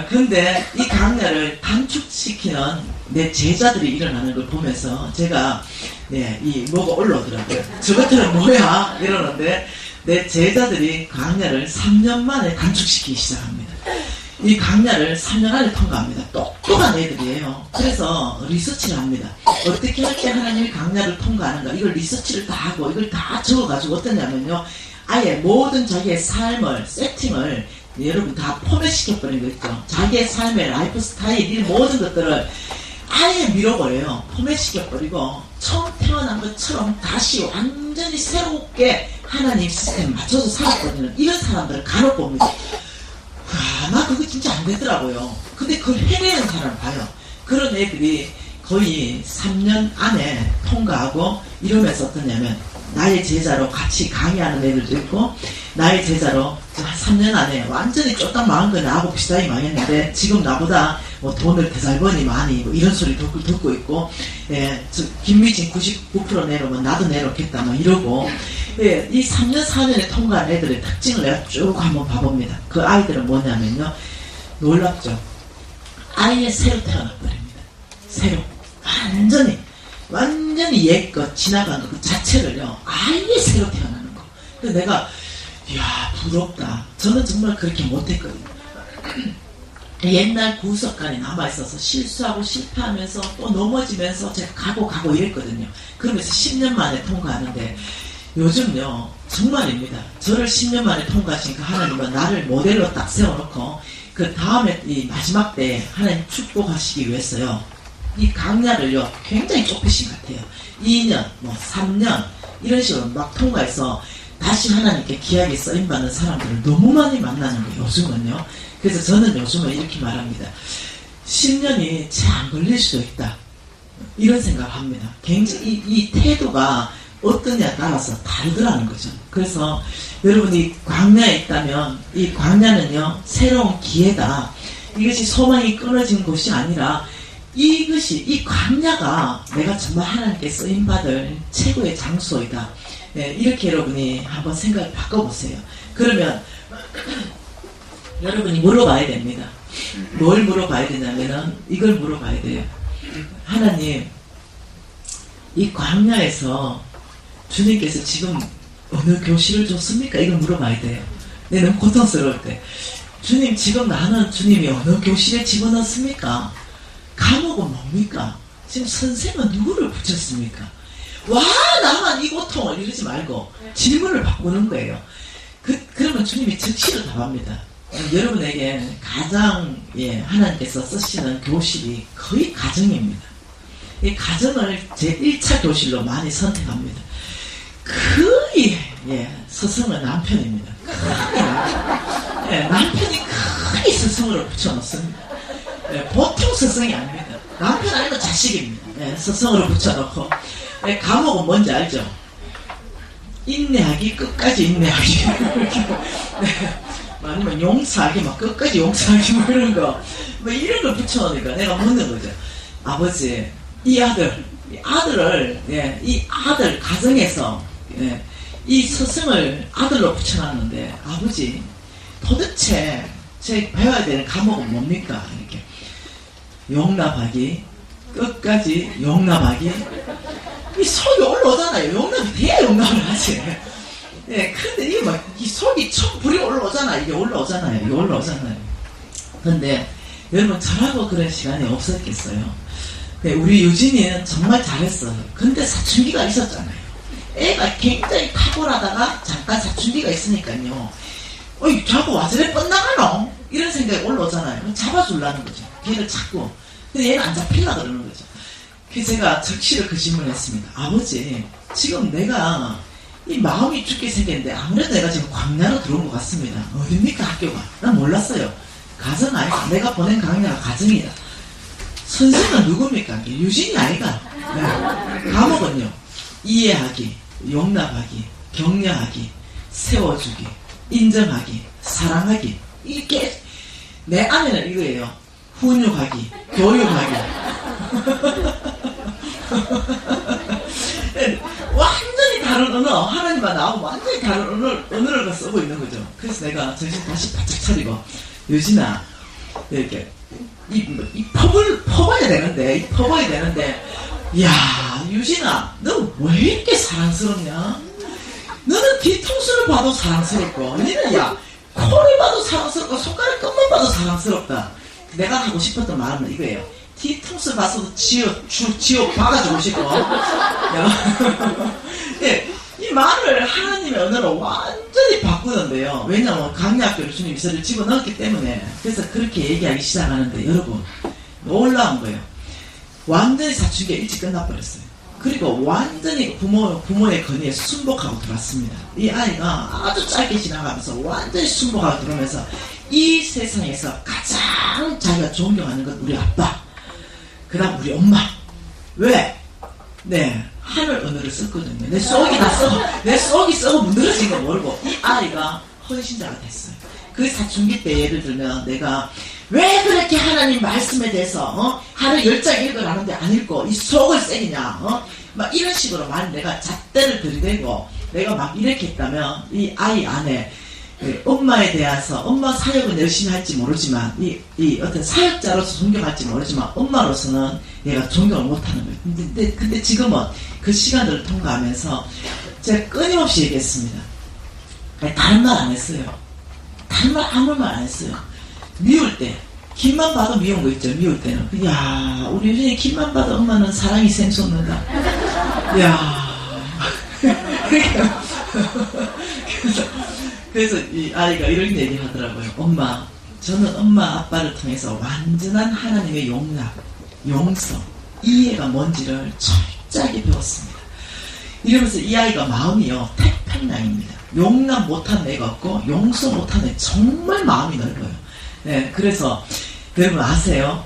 근데 이 강야를 단축시키는 내 제자들이 일어나는 걸 보면서 제가 이 뭐가 올라오더라고요. 저것들은 뭐야? 이러는데 내 제자들이 강야를 3년 만에 단축시키기 시작합니다. 이 강야를 3년 안에 통과합니다. 똑똑한 애들이에요. 그래서 리서치를 합니다. 어떻게 할 때 하나님이 강야를 통과하는가, 이걸 리서치를 다 하고 이걸 다 적어가지고 어떠냐면요, 아예 모든 자기의 삶을 세팅을 여러분 다 포맷시켜버린 거 있죠. 자기의 삶의 라이프 스타일, 이 모든 것들을 아예 밀어버려요. 포맷시켜버리고 처음 태어난 것처럼 다시 완전히 새롭게 하나님 시스템에 맞춰서 살았거든요. 이런 사람들을 간혹 봅니다. 나 그거 진짜 안 되더라고요. 근데 그걸 해내는 사람을 봐요. 그런 애들이 거의 3년 안에 통과하고 이러면서 어떠냐면, 나의 제자로 같이 강의하는 애들도 있고, 나의 제자로 3년 안에 완전히 쫄딱 망한 거 나하고 비슷하게 망했는데 지금 나보다 뭐 돈을 더 잘 버니 많이 뭐 이런 소리 듣고 있고, 김미진 99% 내려오면 나도 내려오겠다 막 이러고, 이 3년 4년에 통과한 애들의 특징을 내가 쭉 한번 봐봅니다. 그 아이들은 뭐냐면요, 놀랍죠. 아예 새로 태어나버립니다. 새로 완전히 옛것 지나간 것 그 자체를요 아예 새로 태어나는 거. 그래서 내가 이야 부럽다. 저는 정말 그렇게 못했거든요. 옛날 구석간에 남아있어서 실수하고 실패하면서 또 넘어지면서 제가 가고 이랬거든요. 그러면서 10년 만에 통과하는데, 요즘요 정말입니다. 저를 10년 만에 통과하시니까 하나님은 나를 모델로 딱 세워놓고 그 다음에 이 마지막 때 하나님 축복하시기 위해서요 이 강야를요 굉장히 좁히신 것 같아요. 2년, 뭐 3년 이런 식으로 막 통과해서 다시 하나님께 귀하게 쓰임받는 사람들을 너무 많이 만나는 거예요 요즘은요. 그래서 저는 요즘은 이렇게 말합니다. 10년이 채 안 걸릴 수도 있다, 이런 생각을 합니다. 굉장히 이 태도가 어떠냐에 따라서 다르더라는 거죠. 그래서 여러분이 광야에 있다면 이 광야는요 새로운 기회다. 이것이 소망이 끊어진 곳이 아니라 이 광야가 내가 정말 하나님께 쓰임받을 최고의 장소이다. 이렇게 여러분이 한번 생각을 바꿔보세요. 그러면 여러분이 물어봐야 됩니다. 뭘 물어봐야 되냐면은 이걸 물어봐야 돼요. 하나님, 이 광야에서 주님께서 지금 어느 교실을 줬습니까? 이걸 물어봐야 돼요. 너무 고통스러울 때. 주님, 지금 나는 주님이 어느 교실에 집어넣습니까? 감옥은 뭡니까? 지금 선생은 누구를 붙였습니까? 와, 나만 이 고통을 이러지 말고 질문을 바꾸는 거예요. 그러면 주님이 즉시로 답합니다. 여러분에게 가장 하나님께서 쓰시는 교실이 거의 가정입니다. 이 가정을 제 1차 교실로 많이 선택합니다. 거의 스승은 남편입니다. 남편이 거의 스승으로 붙여놓습니다. 보통 스승이 아닙니다. 남편 아니면 자식입니다. 스승으로 붙여놓고. 감옥은 뭔지 알죠? 인내하기, 끝까지 인내하기. 아니면 용서하기, 막 끝까지 용서하기, 뭐 이런 거. 뭐 이런 걸 붙여놓으니까 내가 묻는 거죠. 아버지, 이 아들을, 이 아들 가정에서, 이 스승을 아들로 붙여놨는데, 아버지, 도대체 제 배워야 되는 과목은 뭡니까? 이렇게. 용납하기, 끝까지 용납하기. 이 속이 올라오잖아요. 용납이 돼야 용납을 하지. 그런데 이게 막, 이 속이 청 불이 올라오잖아요. 이게 올라오잖아요. 근데, 여러분, 저라고 그런 시간이 없었겠어요. 우리 유진이는 정말 잘했어요. 근데 사춘기가 있었잖아요. 애가 굉장히 탁월하다가 잠깐 사춘기가 있으니까요. 자꾸 와서래 뻗나가노? 이런 생각이 올라오잖아요. 잡아주려는 거죠. 걔를 찾고. 근데 얘는 안 잡히려고 그러는 거죠. 그래서 제가 적시를 그 질문을 했습니다. 아버지, 지금 내가 이 마음이 죽게 생겼는데 아무래도 내가 지금 광야로 들어온 것 같습니다. 어딥니까 학교가? 난 몰랐어요. 가정 아이가. 내가 보낸 강야가 가정이다. 선생은 누굽니까? 유진이 아이가. 과목은요. 이해하기, 용납하기, 격려하기, 세워주기, 인정하기, 사랑하기. 이게 내 안에는 이거예요. 훈육하기, 교육하기. 완전히 다른 언어, 하나님만 나오고 완전히 다른 언어를 쓰고 있는 거죠. 그래서 내가 정신 다시 바짝 차리고, 유진아, 이렇게, 이 퍼봐야 되는데, 야, 유진아, 너 왜 이렇게 사랑스럽냐? 너는 뒤통수를 봐도 사랑스럽고, 니는 야, 코를 봐도 사랑스럽고, 손가락 끝만 봐도 사랑스럽다. 내가 하고 싶었던 말은 이거예요. 뒤통수 봐서도 지옥 박아주고 싶고. 예, 이 말을 하나님의 언어로 완전히 바꾸는데요. 왜냐하면 강약교 주님이 저를 집어넣었기 때문에. 그래서 그렇게 얘기하기 시작하는데, 여러분, 놀라운 거예요. 완전히 사춘기가 일찍 끝나버렸어요. 그리고 완전히 부모의 건의에 순복하고 들어왔습니다. 이 아이가 아주 짧게 지나가면서 완전히 순복하고 들어오면서 이 세상에서 가장 자기가 존경하는 건 우리 아빠, 그 다음 우리 엄마. 왜? 네, 하늘 언어를 썼거든요. 내 속이 썩어 문드러진 거 모르고 이 아이가 헌신자가 됐어요. 그 사춘기 때 예를 들면 내가 왜 그렇게 하나님 말씀에 대해서 하루 10장 읽으라는데 안 읽고 이 속을 새기냐, 막 이런 식으로 만 내가 잣대를 들이대고 내가 막 이렇게 했다면 이 아이 안에 엄마에 대해서 엄마 사역은 열심히 할지 모르지만 이 어떤 사역자로서 존경할지 모르지만 엄마로서는 얘가 존경을 못하는 거예요. 근데 지금은 그 시간들을 통과하면서 제가 끊임없이 얘기했습니다. 다른 말 안 했어요. 다른 말 아무 말 안 했어요. 미울 때 김만 봐도 미운 거 있죠. 미울 때는 야, 우리 유진이 김만 봐도 엄마는 사랑이 샘솟는다. 야 그래서 이 아이가 이런 얘기 하더라고요. 엄마, 저는 엄마 아빠를 통해서 완전한 하나님의 용납, 용서, 이해가 뭔지를 철저하게 배웠습니다. 이러면서 이 아이가 마음이요, 태평양입니다. 용납 못하는 애가 없고 용서 못하는 애, 정말 마음이 넓어요. 네, 그래서 여러분 아세요?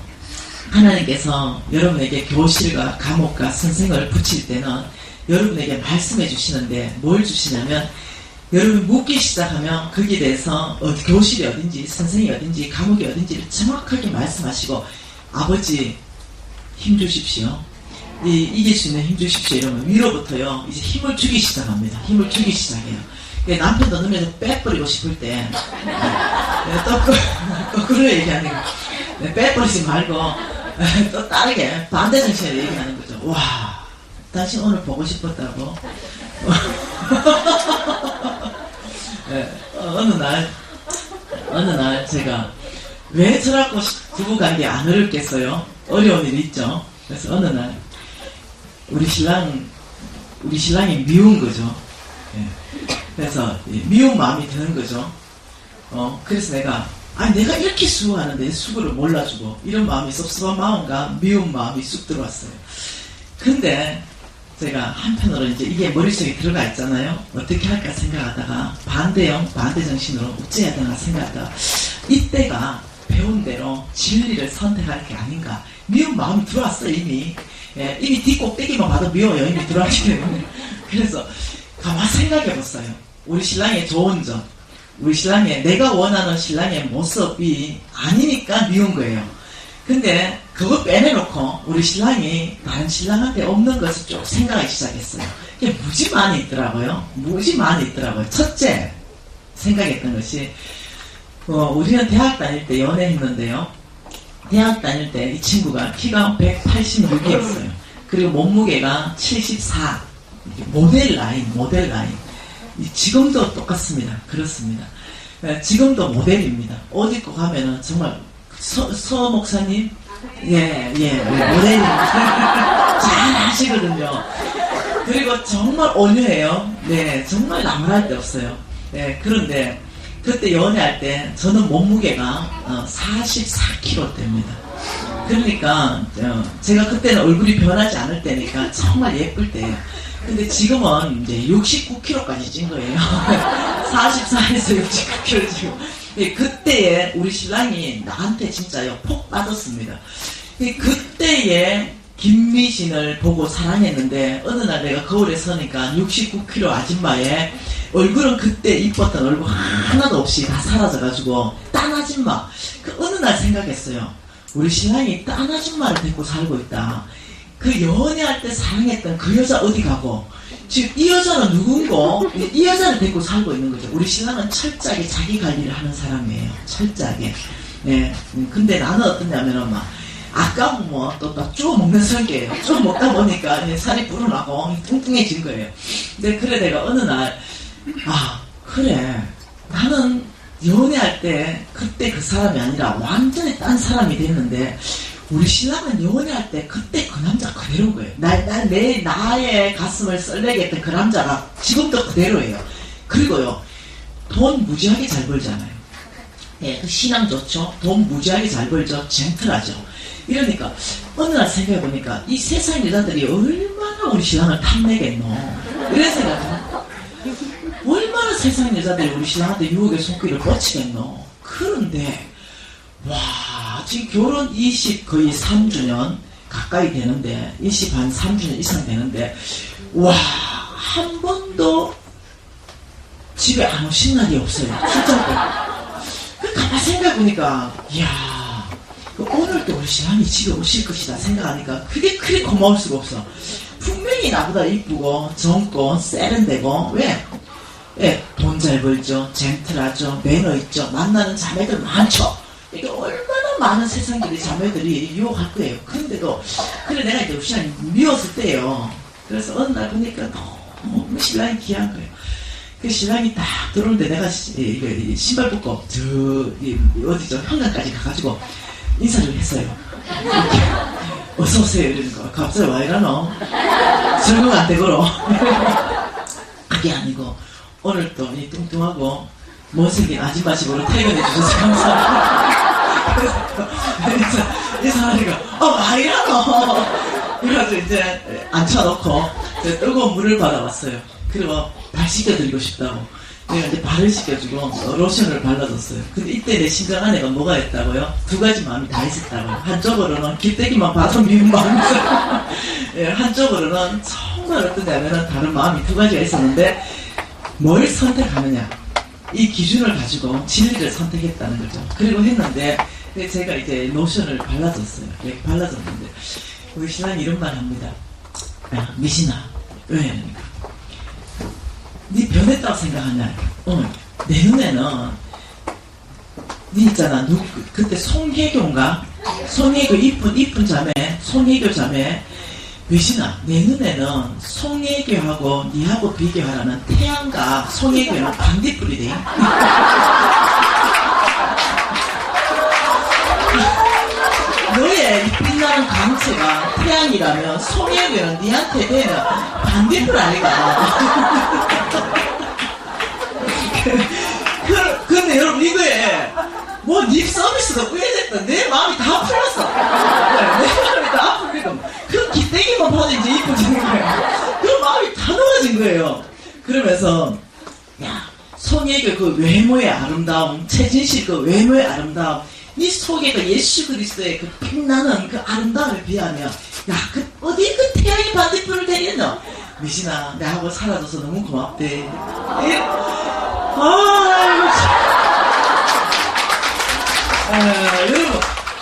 하나님께서 여러분에게 교실과 감옥과 선생을 붙일 때는 여러분에게 말씀해 주시는데 뭘 주시냐면, 여러분 묻기 시작하면 거기에 대해서 교실이 어딘지, 선생이 어딘지, 감옥이 어딘지를 정확하게 말씀하시고, 아버지 힘 주십시오, 이길 수 있는 힘 주십시오 이러면 위로부터요 이제 힘을 주기 시작합니다. 힘을 주기 시작해요. 남편도 넣으면서 빼버리고 싶을 때 거꾸로 얘기하는 거, 빼버리지 말고 또 다르게 반대 정신으로 얘기하는 거죠. 와, 당신 오늘 보고 싶었다고. 네, 어느 날 제가 왜 저라고 부부관계 안 어렵겠어요? 어려운 일이 있죠. 그래서 어느 날 우리 신랑이 미운 거죠. 네. 그래서 미운 마음이 드는 거죠. 그래서 내가 이렇게 수고하는데 수고를 몰라주고, 이런 마음이 섭섭한 마음과 미운 마음이 쑥 들어왔어요. 근데 제가 한편으로 이제 이게 머릿속에 들어가 있잖아요. 어떻게 할까 생각하다가 반대 정신으로 어찌해야 되나 생각하다가 이때가 배운 대로 진리를 선택할 게 아닌가. 미운 마음이 들어왔어요 이미. 이미 뒷꼭대기만 봐도 미워요. 이미 들어왔기 때문에. 그래서 가만 생각해봤어요. 우리 신랑의 좋은 점, 우리 신랑의, 내가 원하는 신랑의 모습이 아니니까 미운 거예요. 근데 그거 빼내놓고 우리 신랑이 다른 신랑한테 없는 것을 쭉 생각하기 시작했어요. 이게 무지 많이 있더라고요. 첫째 생각했던 것이, 우리는 대학 다닐 때 연애했는데요. 대학 다닐 때 이 친구가 키가 186이었어요. 그리고 몸무게가 74. 모델 라인. 지금도 똑같습니다. 그렇습니다. 지금도 모델입니다. 옷 입고 가면은 정말 서 목사님, 모델 잘 하시거든요. 그리고 정말 온유해요. 네, 정말 나무랄 데 없어요. 네, 그런데 그때 연애할 때 저는 몸무게가 44kg대입니다. 그러니까 제가 그때는 얼굴이 변하지 않을 때니까 정말 예쁠 때예요. 근데 지금은 이제 69kg까지 찐 거예요. 44에서 69kg 지금. 그때에 우리 신랑이 나한테 진짜요 폭 빠졌습니다. 그때에 김미신을 보고 사랑했는데, 어느 날 내가 거울에 서니까 69kg 아줌마의 얼굴은 그때 이뻤던 얼굴 하나도 없이 다 사라져가지고 딴 아줌마. 어느 날 생각했어요. 우리 신랑이 딴 아줌마를 데리고 살고 있다. 그 연애할 때 사랑했던 그 여자 어디 가고, 지금 이 여자는 누군고, 이 여자를 데리고 살고 있는 거죠. 우리 신랑은 철저하게 자기 관리를 하는 사람이에요. 철저하게. 네. 근데 나는 어떠냐면은 막, 아까워 뭐, 또 쪼 먹는 성격이에요. 쪼 먹다 보니까 살이 불어나고 뚱뚱해진 거예요. 근데 그래 내가 어느 날, 아, 그래. 나는 연애할 때 그때 그 사람이 아니라 완전히 딴 사람이 됐는데, 우리 신랑은 연애할 때 그때 그 남자 그대로인 거예요. 나의 가슴을 썰레게 했던 그 남자가 지금도 그대로예요. 그리고요, 돈 무지하게 잘 벌잖아요. 예, 그 신앙 좋죠. 돈 무지하게 잘 벌죠. 젠틀하죠. 이러니까 어느 날 생각해보니까 이 세상 여자들이 얼마나 우리 신랑을 탐내겠노. 이런 생각은 얼마나 세상 여자들이 우리 신랑한테 유혹의 손길을 뻗치겠노. 그런데 와, 지금 결혼 거의 3주년 가까이 되는데, 20한 3주년 이상 되는데, 와, 한 번도 집에 안 오신 날이 없어요. 진짜. 그 가만 생각해보니까, 이야, 오늘도 우리 신랑이 집에 오실 것이다 생각하니까, 그게 그리 고마울 수가 없어. 분명히 나보다 이쁘고, 젊고, 세련되고, 왜? 예, 돈 잘 벌죠, 젠틀하죠, 매너 있죠, 만나는 자매들 많죠. 이게 얼마나 많은 세상들이 자매들이 유혹할 거예요. 그런데도, 그래 내가 이제 신랑이 미웠을 때예요. 그래서 어느 날 보니까 너무 신랑이 귀한 거예요. 그 신랑이 딱 들어오는데 내가 신발 벗고 어디죠, 현관까지 가가지고 인사를 했어요. 이렇게 어서오세요 이러니까 갑자기 와 이러노? 적응 안 되고로. 그게 아니고 오늘 또 이 뚱뚱하고 못생긴 아줌마 집으로 퇴근해 주셔서 감사합니다. 그래서 인사하니까 와 이러노? 그래가지고 이제 앉혀놓고 뜨거운 물을 받아왔어요. 그리고 발 씻겨드리고 싶다고 내가 이제 발을 씻겨주고 로션을 발라줬어요. 근데 이때 내 심장 안에가 뭐가 있다고요? 두 가지 마음이 다 있었다고요. 한쪽으로는 기대기만 봐도 미운 마음이 있어요. 예, 한쪽으로는 정말 어떠냐면은 다른 마음이 두 가지가 있었는데 뭘 선택하느냐, 이 기준을 가지고 진리를 선택했다는 거죠. 그리고 했는데 제가 이제 로션을 발라줬어요. 이렇게 발라줬는데 우리 신랑이 이런 말 합니다. 야 미신아, 왜? 그러니까 니 변했다고 생각하냐? 내 눈에는 니 있잖아, 그때 송혜교인가? 송혜교 이쁜 자매, 송혜교 자매. 미신아, 내 눈에는 송혜교하고 니하고 비교하라면 태양과 송혜교는 반딧불이래. 너의 이 빛나는 광채가 태양이라면 송혜교는 니한테 되면 반딧불 아니가. 근데 여러분 이거에 뭐 립 서비스가 우회됐다. 내 마음이 다 풀렸어. 내 마음이 다 풀리니까 그 기대기만 봐도 이제 이뻐지는 거예요. 그 마음이 다 녹아진 거예요. 그러면서 야, 송혜교 그 외모의 아름다움, 최진실 그 외모의 아름다움, 네 속에 그 예수 그리스도의 그 빛나는 그 아름다움에 비하면 야, 그 어디 그 태양이 반딧불을 되겠노? 미신아, 내하고 살아줘서 너무 고맙대. 여러분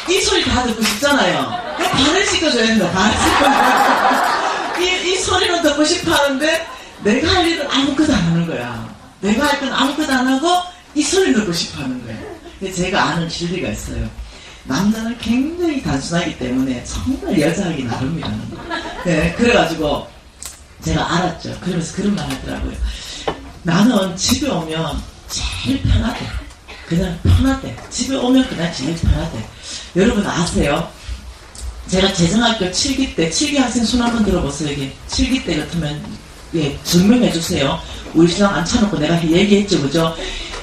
이 소리 다 듣고 싶잖아요. 발을 씻겨줘야 된다. 발을 씻겨줘야 이 소리는 듣고 싶어 하는데 내가 할 일은 아무것도 안 하는 거야. 내가 할 건 아무것도 안 하고 이 소리 듣고 싶어 하는 거예요. 근데 제가 아는 진리가 있어요. 남자는 굉장히 단순하기 때문에 정말 여자하기 나름이라는 거예요. 네, 그래가지고 제가 알았죠. 그러면서 그런 말 하더라고요. 나는 집에 오면 제일 편하대. 그냥 편하대. 집에 오면 그냥 제일 편하대. 여러분 아세요? 제가 재정학교 7기 때, 7기 학생 손 한번 들어보세요. 이게 7기 때 같으면 예, 증명해 주세요. 우리 신랑 앉혀놓고 내가 얘기했죠, 그죠?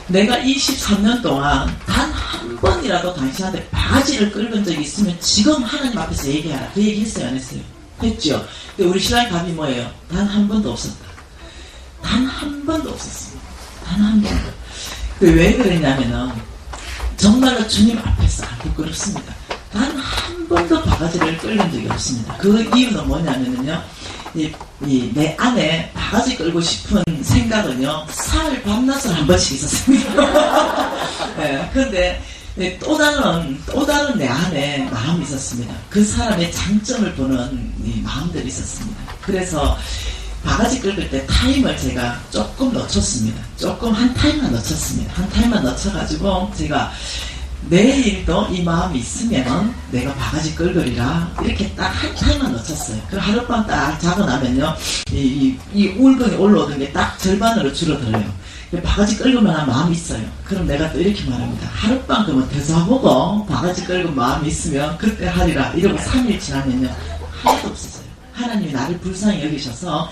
내가 23년 동안 단 한 번이라도 당신한테 바가지를 긁은 적이 있으면 지금 하나님 앞에서 얘기하라. 그 얘기 했어요, 안 했어요? 했죠? 근데 우리 신랑의 답이 뭐예요? 단 한 번도 없었다. 단 한 번도 없었어요. 단 한 번도. 왜 그랬냐면은 정말로 주님 앞에서 안 부끄럽습니다. 단 한 번도 바가지를 끌는 적이 없습니다. 그 이유는 뭐냐면은요, 내 안에 바가지 끌고 싶은 생각은요, 사흘 밤낮을 한 번씩 있었습니다. 네, 근데 네, 또 다른 내 안에 마음이 있었습니다. 그 사람의 장점을 보는 이 마음들이 있었습니다. 그래서 바가지 긁을 때 타임을 제가 조금 놓쳤습니다. 한 타임만 놓쳤습니다. 한 타임만 놓쳐가지고 제가 내일도 이 마음이 있으면 내가 바가지 긁으리라 이렇게 딱 한 타임만 놓쳤어요. 그 하룻밤 딱 자고 나면요 이 울분이 올라오던 게 딱 절반으로 줄어들어요. 바가지 긁을만한 마음이 있어요. 그럼 내가 또 이렇게 말합니다. 하룻밤 그러면 되사보고 바가지 긁은 마음이 있으면 그때 하리라 이러고 3일 지나면요 하나도 없어져요. 하나님이 나를 불쌍히 여기셔서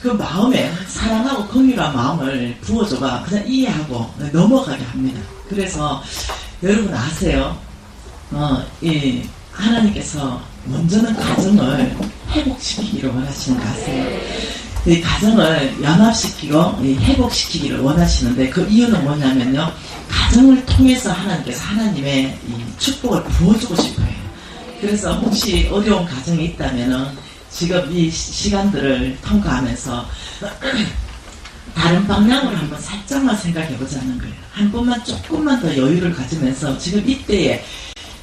그 마음에 사랑하고 긍휼한 마음을 부어줘가 그냥 이해하고 넘어가게 합니다. 그래서 여러분 아세요? 하나님께서 먼저는 가정을 회복시키기를 원하시는 거 아세요? 이 가정을 연합시키고 회복시키기를 원하시는데 그 이유는 뭐냐면요. 가정을 통해서 하나님께서 하나님의 이 축복을 부어주고 싶어요. 그래서 혹시 어려운 가정이 있다면은 지금 이 시간들을 통과하면서 다른 방향으로 한번 살짝만 생각해 보자는 거예요. 한 번만 조금만 더 여유를 가지면서 지금 이때에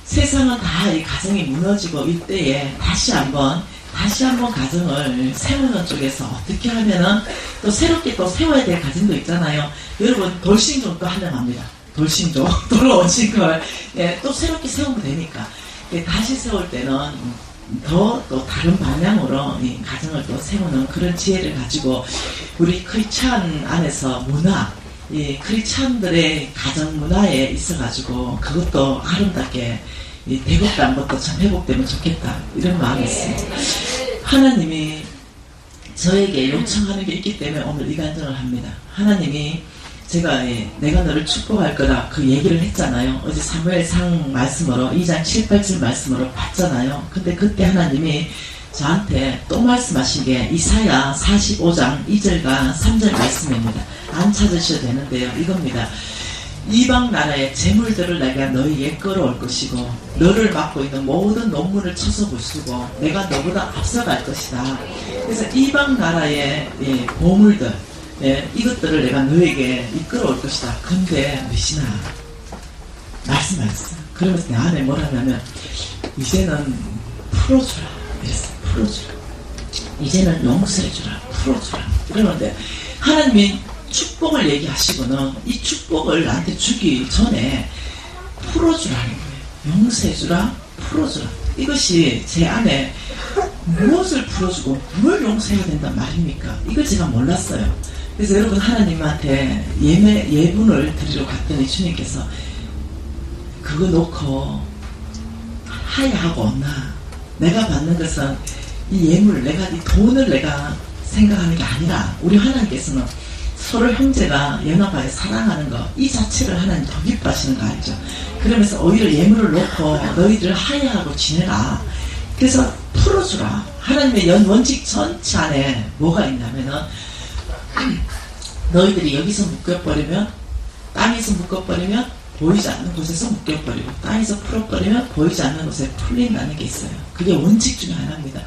세상은 다 이 가정이 무너지고 이때에 다시 한번 가정을 세우는 쪽에서 어떻게 하면은 또 새롭게 또 세워야 될 가정도 있잖아요. 여러분 돌싱좀 또 환영합니다. 돌싱좀 돌아오신 걸 또 새롭게 세우면 되니까 다시 세울 때는 더 또 다른 방향으로 이 가정을 또 세우는 그런 지혜를 가지고 우리 크리스찬 안에서 문화, 이 크리스찬들의 가정 문화에 있어가지고 그것도 아름답게 대국단 것도 참 회복되면 좋겠다 이런 마음이 있습니다. 하나님이 저에게 요청하는 게 있기 때문에 오늘 이 간증을 합니다. 하나님이 제가 내가 너를 축복할 거다 그 얘기를 했잖아요. 어제 사무엘상 말씀으로 2장 7, 8절 말씀으로 봤잖아요. 근데 그때 하나님이 저한테 또 말씀하신 게 이사야 45장 2절과 3절 말씀입니다. 안 찾으셔도 되는데요. 이겁니다. 이방 나라의 재물들을 내가 너희에게 끌어올 것이고 너를 맡고 있는 모든 논문을 쳐서 부수고 내가 너보다 앞서갈 것이다. 그래서 이방 나라의 보물들 이것들을 내가 너에게 이끌어올 것이다. 근데 미시나 말씀하셨어요. 그러면서 내 안에 뭐라냐면 이제는 풀어주라 이랬어요. 풀어주라. 이제는 용서해주라. 풀어주라. 이러는데 하나님이 축복을 얘기하시고는 이 축복을 나한테 주기 전에 풀어주라는 거예요. 용서해주라. 풀어주라. 이것이 제 안에 무엇을 풀어주고 뭘 용서해야 된단 말입니까? 이걸 제가 몰랐어요. 그래서 여러분 하나님한테 예분을 드리러 갔더니 주님께서 그거 놓고 하야하고 없나? 내가 받는 것은 이 예물, 내가 이 돈을 내가 생각하는 게 아니라 우리 하나님께서는 서로 형제가 연합하여 사랑하는 것 이 자체를 하나님 더 기뻐하시는 거 알죠? 그러면서 오히려 예물을 놓고 너희들 하야하고 지내라. 그래서 풀어주라. 하나님의 원칙 전체 안에 뭐가 있냐면은 너희들이 여기서 묶여버리면 땅에서 묶어버리면 보이지 않는 곳에서 묶여버리고 땅에서 풀어버리면 보이지 않는 곳에 풀린다는 게 있어요. 그게 원칙 중에 하나입니다.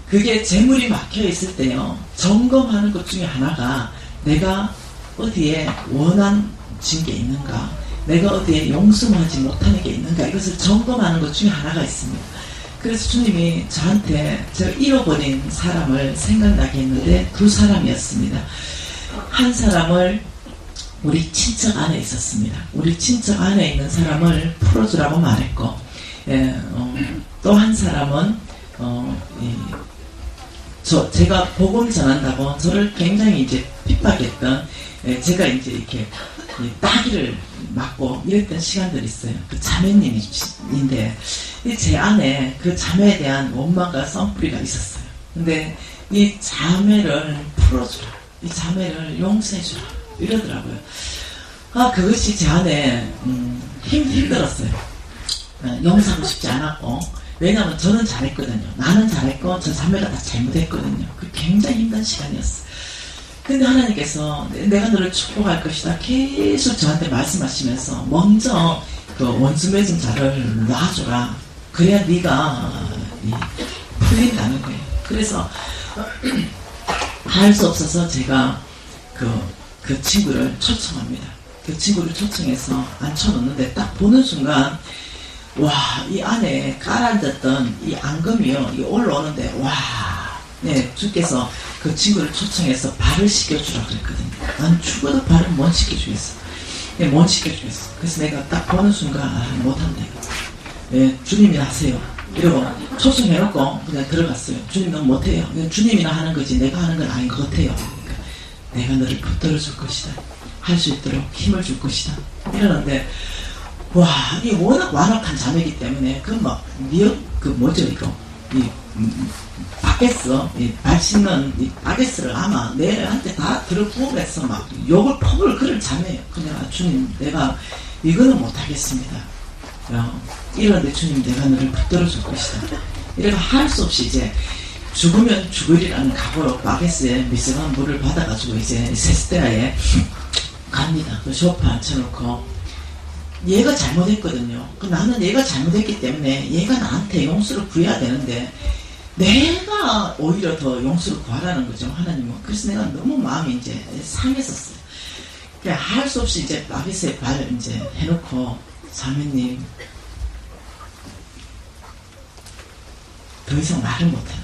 그게 재물이 막혀있을 때요 점검하는 것 중에 하나가 내가 어디에 원한진 게 있는가, 내가 어디에 용서하지 못하는 게 있는가, 이것을 점검하는 것 중에 하나가 있습니다. 그래서 주님이 저한테 제가 잃어버린 사람을 생각나게 했는데 두 사람이었습니다. 한 사람을 우리 친척 안에 있었습니다. 우리 친척 안에 있는 사람을 풀어주라고 말했고, 또 한 사람은 제가 복음 전한다고 저를 굉장히 이제 핍박했던, 제가 이제 이렇게 따기를 맞고 이랬던 시간들이 있어요. 그 자매님인데 제 안에 그 자매에 대한 원망과 썸뿌리가 있었어요. 근데 이 자매를 풀어주라, 이 자매를 용서해주라 이러더라고요. 그것이 제 안에 힘들었어요. 용서하고 싶지 않았고, 왜냐하면 저는 잘했거든요. 나는 잘했고 저 자매가 다 잘못했거든요. 그 굉장히 힘든 시간이었어요. 근데 하나님께서 내가 너를 축복할 것이다 계속 저한테 말씀하시면서 먼저 그 원수 맺은 자를 놔줘라. 그래야 네가 풀린다는 거예요. 그래서 할 수 없어서 제가 그 친구를 초청합니다. 그 친구를 초청해서 앉혀놓는데 딱 보는 순간 와, 이 안에 깔아앉았던 이 앙금이요, 이 올라오는데 와, 네, 주께서 그 친구를 초청해서 발을 씻겨주라 그랬거든요. 난 죽어도 발을 못 씻겨주겠어. 네, 못 씻겨주겠어. 그래서 내가 딱 보는 순간 아, 못한다. 네, 주님이 하세요. 이러고 초청해놓고 그냥 들어갔어요. 주님 넌 못해요. 주님이나 하는 거지 내가 하는 건 아닌 것 같아요. 그러니까 내가 너를 붙들어 줄 것이다. 할 수 있도록 힘을 줄 것이다. 이러는데 와, 이 워낙 완악한 자매이기 때문에 그 뭐죠 이거 바게스, 발 씻는 이 바게스를 아마 내한테 다 들어부으면서 막 욕을 퍼부을 그럴 자매예요. 그냥 주님 내가 이거는 못하겠습니다. 이런데 주님 내가 너를 붙들어 줄 것이다. 이래가 할 수 없이 이제 죽으면 죽으리라는 각오로 바게스에 미세한 물을 받아가지고 이제 세스테라에 갑니다. 그 소파 앉혀놓고 얘가 잘못했거든요. 나는 얘가 잘못했기 때문에 얘가 나한테 용서를 구해야 되는데 내가 오히려 더 용서를 구하라는 거죠. 하나님은. 그래서 내가 너무 마음이 이제 상했었어요. 그러니까 할 수 없이 이제 바게스에 발 이제 해놓고 자매님 더 이상 말을 못하는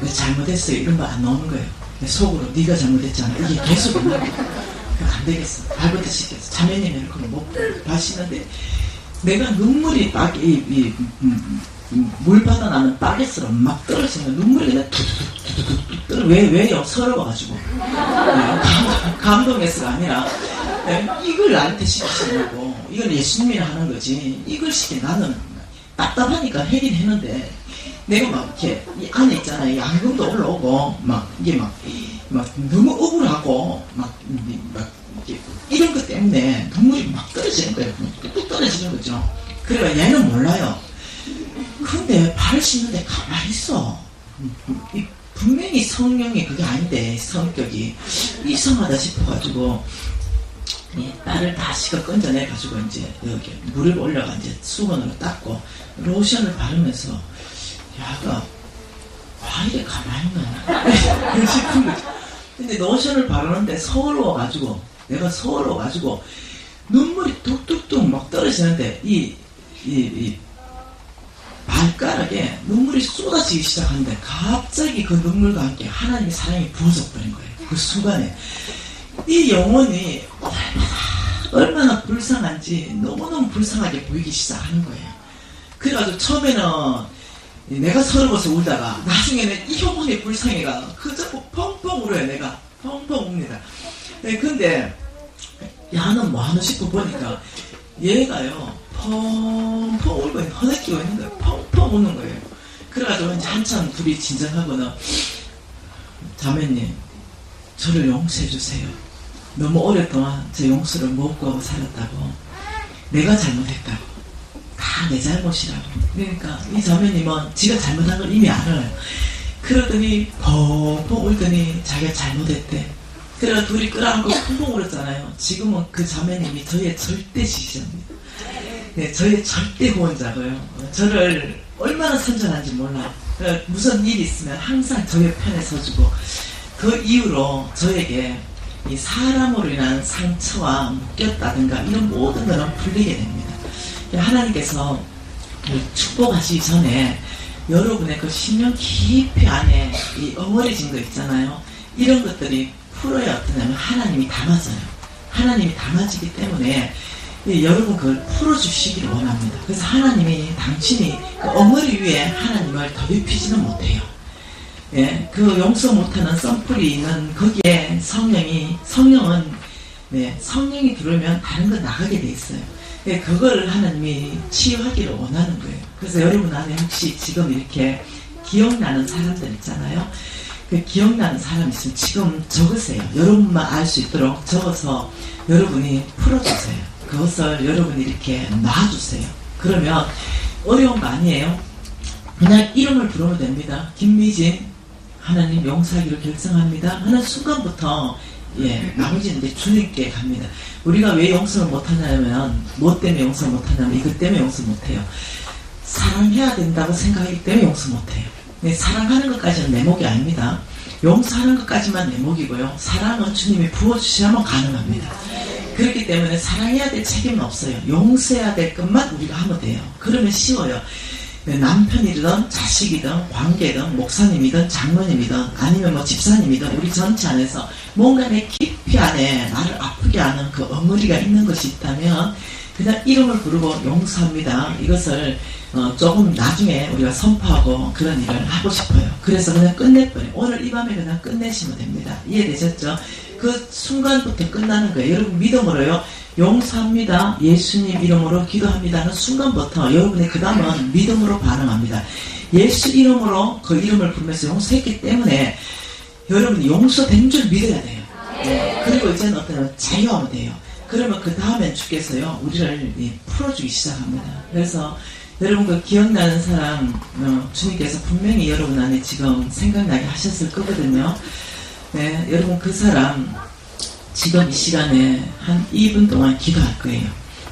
거예요. 잘못했어요. 이런 거 안 나오는 거예요. 속으로 네가 잘못했잖아. 이게 계속 있는 거예요. 안 되겠어. 발부터 씻겠어. 자매님 이렇게 발 씻는데 내가 눈물이 물 받아나는 바게스로 막 떨어지면 눈물이 그냥 툭툭툭툭 떨어. 왜요? 서러워가지고. 감동해서가 아니라 이걸 나한테 시키시려고. 이건 예수님이 하는 거지. 이걸 나는 답답하니까 하긴 했는데 내가 막 이렇게 이 안에 있잖아요. 양금도 올라오고 이게 너무 억울하고 이런 것 때문에 눈물이 막 떨어지는 거예요. 뚝뚝 떨어지는 거죠. 그러니까 얘는 몰라요. 근데 발을 씻는데 가만히 있어. 분명히 성령이 그게 아닌데 성격이 이상하다 싶어가지고 딸을 다 씻어 건져내가지고 이제 여기 물을 올려가 이제 수건으로 닦고 로션을 바르면서 야가 와 이래 가만히 있나 싶은 거지. 근데 로션을 바르는데 내가 서러워가지고 눈물이 뚝뚝뚝 막 떨어지는데 이 발가락에 눈물이 쏟아지기 시작하는데 갑자기 그 눈물과 함께 하나님의 사랑이 부어져버린 거예요. 그 순간에 이 영혼이 얼마나 불쌍한지 너무너무 불쌍하게 보이기 시작하는 거예요. 그래가지고 처음에는 내가 서러워서 울다가 나중에는 이 영혼이 불쌍해가 그저 펑펑 울어요. 내가 펑펑 웁니다. 네, 근데 야는 뭐하나 싶어 보니까 얘가요 펑펑 울고 허덕이고 있는 거예요. 펑펑 우는 거예요. 그래가지고 이제 한참 둘이 진정하고는 자매님 저를 용서해 주세요. 너무 오랫동안 제 용서를 못 구하고 살았다고. 내가 잘못했다고. 다 내 잘못이라고. 그러니까 이 자매님은 지가 잘못한 걸 이미 알아요. 그러더니 펑펑 울더니 자기가 잘못했대. 그래가 둘이 끌어안고 펑펑 울었잖아요. 지금은 그 자매님이 저의 절대 지지자입니다. 네, 저의 절대 후원자고요. 저를 얼마나 선전한지 몰라요. 무슨 일이 있으면 항상 저의 편에 서주고 그 이후로 저에게 이 사람으로 인한 상처와 묶였다든가 이런 모든 것은 풀리게 됩니다. 하나님께서 축복하시기 전에 여러분의 그 심령 깊이 안에 이 어머니진 거 있잖아요. 이런 것들이 풀어야 어떠냐면 하나님이 담아져요. 하나님이 담아지기 때문에 여러분 그걸 풀어주시기를 원합니다. 그래서 하나님이 당신이 그 어머니 위에 하나님을 더럽히지는 못해요. 예, 그 용서 못하는 썬풀이 있는 거기에 성령은 성령이 들어오면 다른 거 나가게 돼 있어요. 예, 그걸 하나님이 치유하기를 원하는 거예요. 그래서 여러분 안에 혹시 지금 이렇게 기억나는 사람들 있잖아요. 그 기억나는 사람 있으면 지금 적으세요. 여러분만 알 수 있도록 적어서 여러분이 풀어주세요. 그것을 여러분이 이렇게 놔주세요. 그러면 어려운 거 아니에요. 그냥 이름을 부르면 됩니다. 김미진 하나님 용서하기로 결정합니다 하는 순간부터 나머지는 이제 주님께 갑니다. 우리가 왜 용서를 못하냐면 뭐 때문에 용서 못하냐면 이것 때문에 용서 못해요. 사랑해야 된다고 생각하기 때문에 용서 못해요. 사랑하는 것까지는 내 몫이 아닙니다. 용서하는 것까지만 내 몫이고요. 사랑은 주님이 부어주시면 가능합니다. 사랑해야 될 책임은 없어요. 용서해야 될 것만 우리가 하면 돼요. 그러면 쉬워요. 남편이든 자식이든 관계든 목사님이든 장로님이든 아니면 뭐 집사님이든 우리 전체 안에서 뭔가 내 깊이 안에 나를 아프게 하는 그 엉덩이가 있는 것이 있다면 그냥 이름을 부르고 용서합니다. 이것을 조금 나중에 우리가 선포하고 그런 일을 하고 싶어요. 그래서 그냥 끝내버려요. 오늘 이 밤에 그냥 끝내시면 됩니다. 이해되셨죠? 그 순간부터 끝나는 거예요. 여러분 믿음으로요. 용서합니다. 예수님 이름으로 기도합니다는 순간부터 여러분의 그 다음은 믿음으로 반응합니다. 예수 이름으로 그 이름을 부르면서 용서했기 때문에 여러분이 용서된 줄 믿어야 돼요. 그리고 이제는 어떤 자유하면 돼요. 그러면 그 다음엔 주께서요 우리를 풀어주기 시작합니다. 그래서 여러분 그 기억나는 사람 주님께서 분명히 여러분 안에 지금 생각나게 하셨을 거거든요. 네, 여러분 그 사람 지금 이 시간에 한 2분 동안 기도할 거예요.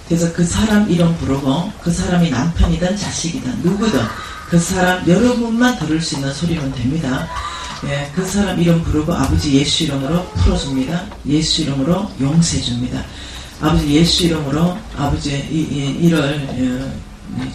그래서 그 사람 이름 부르고 그 사람이 남편이든 자식이든 누구든 그 사람 여러분만 들을 수 있는 소리면 됩니다. 예, 그 사람 이름 부르고 아버지 예수 이름으로 풀어줍니다. 예수 이름으로 용서해줍니다. 아버지 예수 이름으로 아버지 이를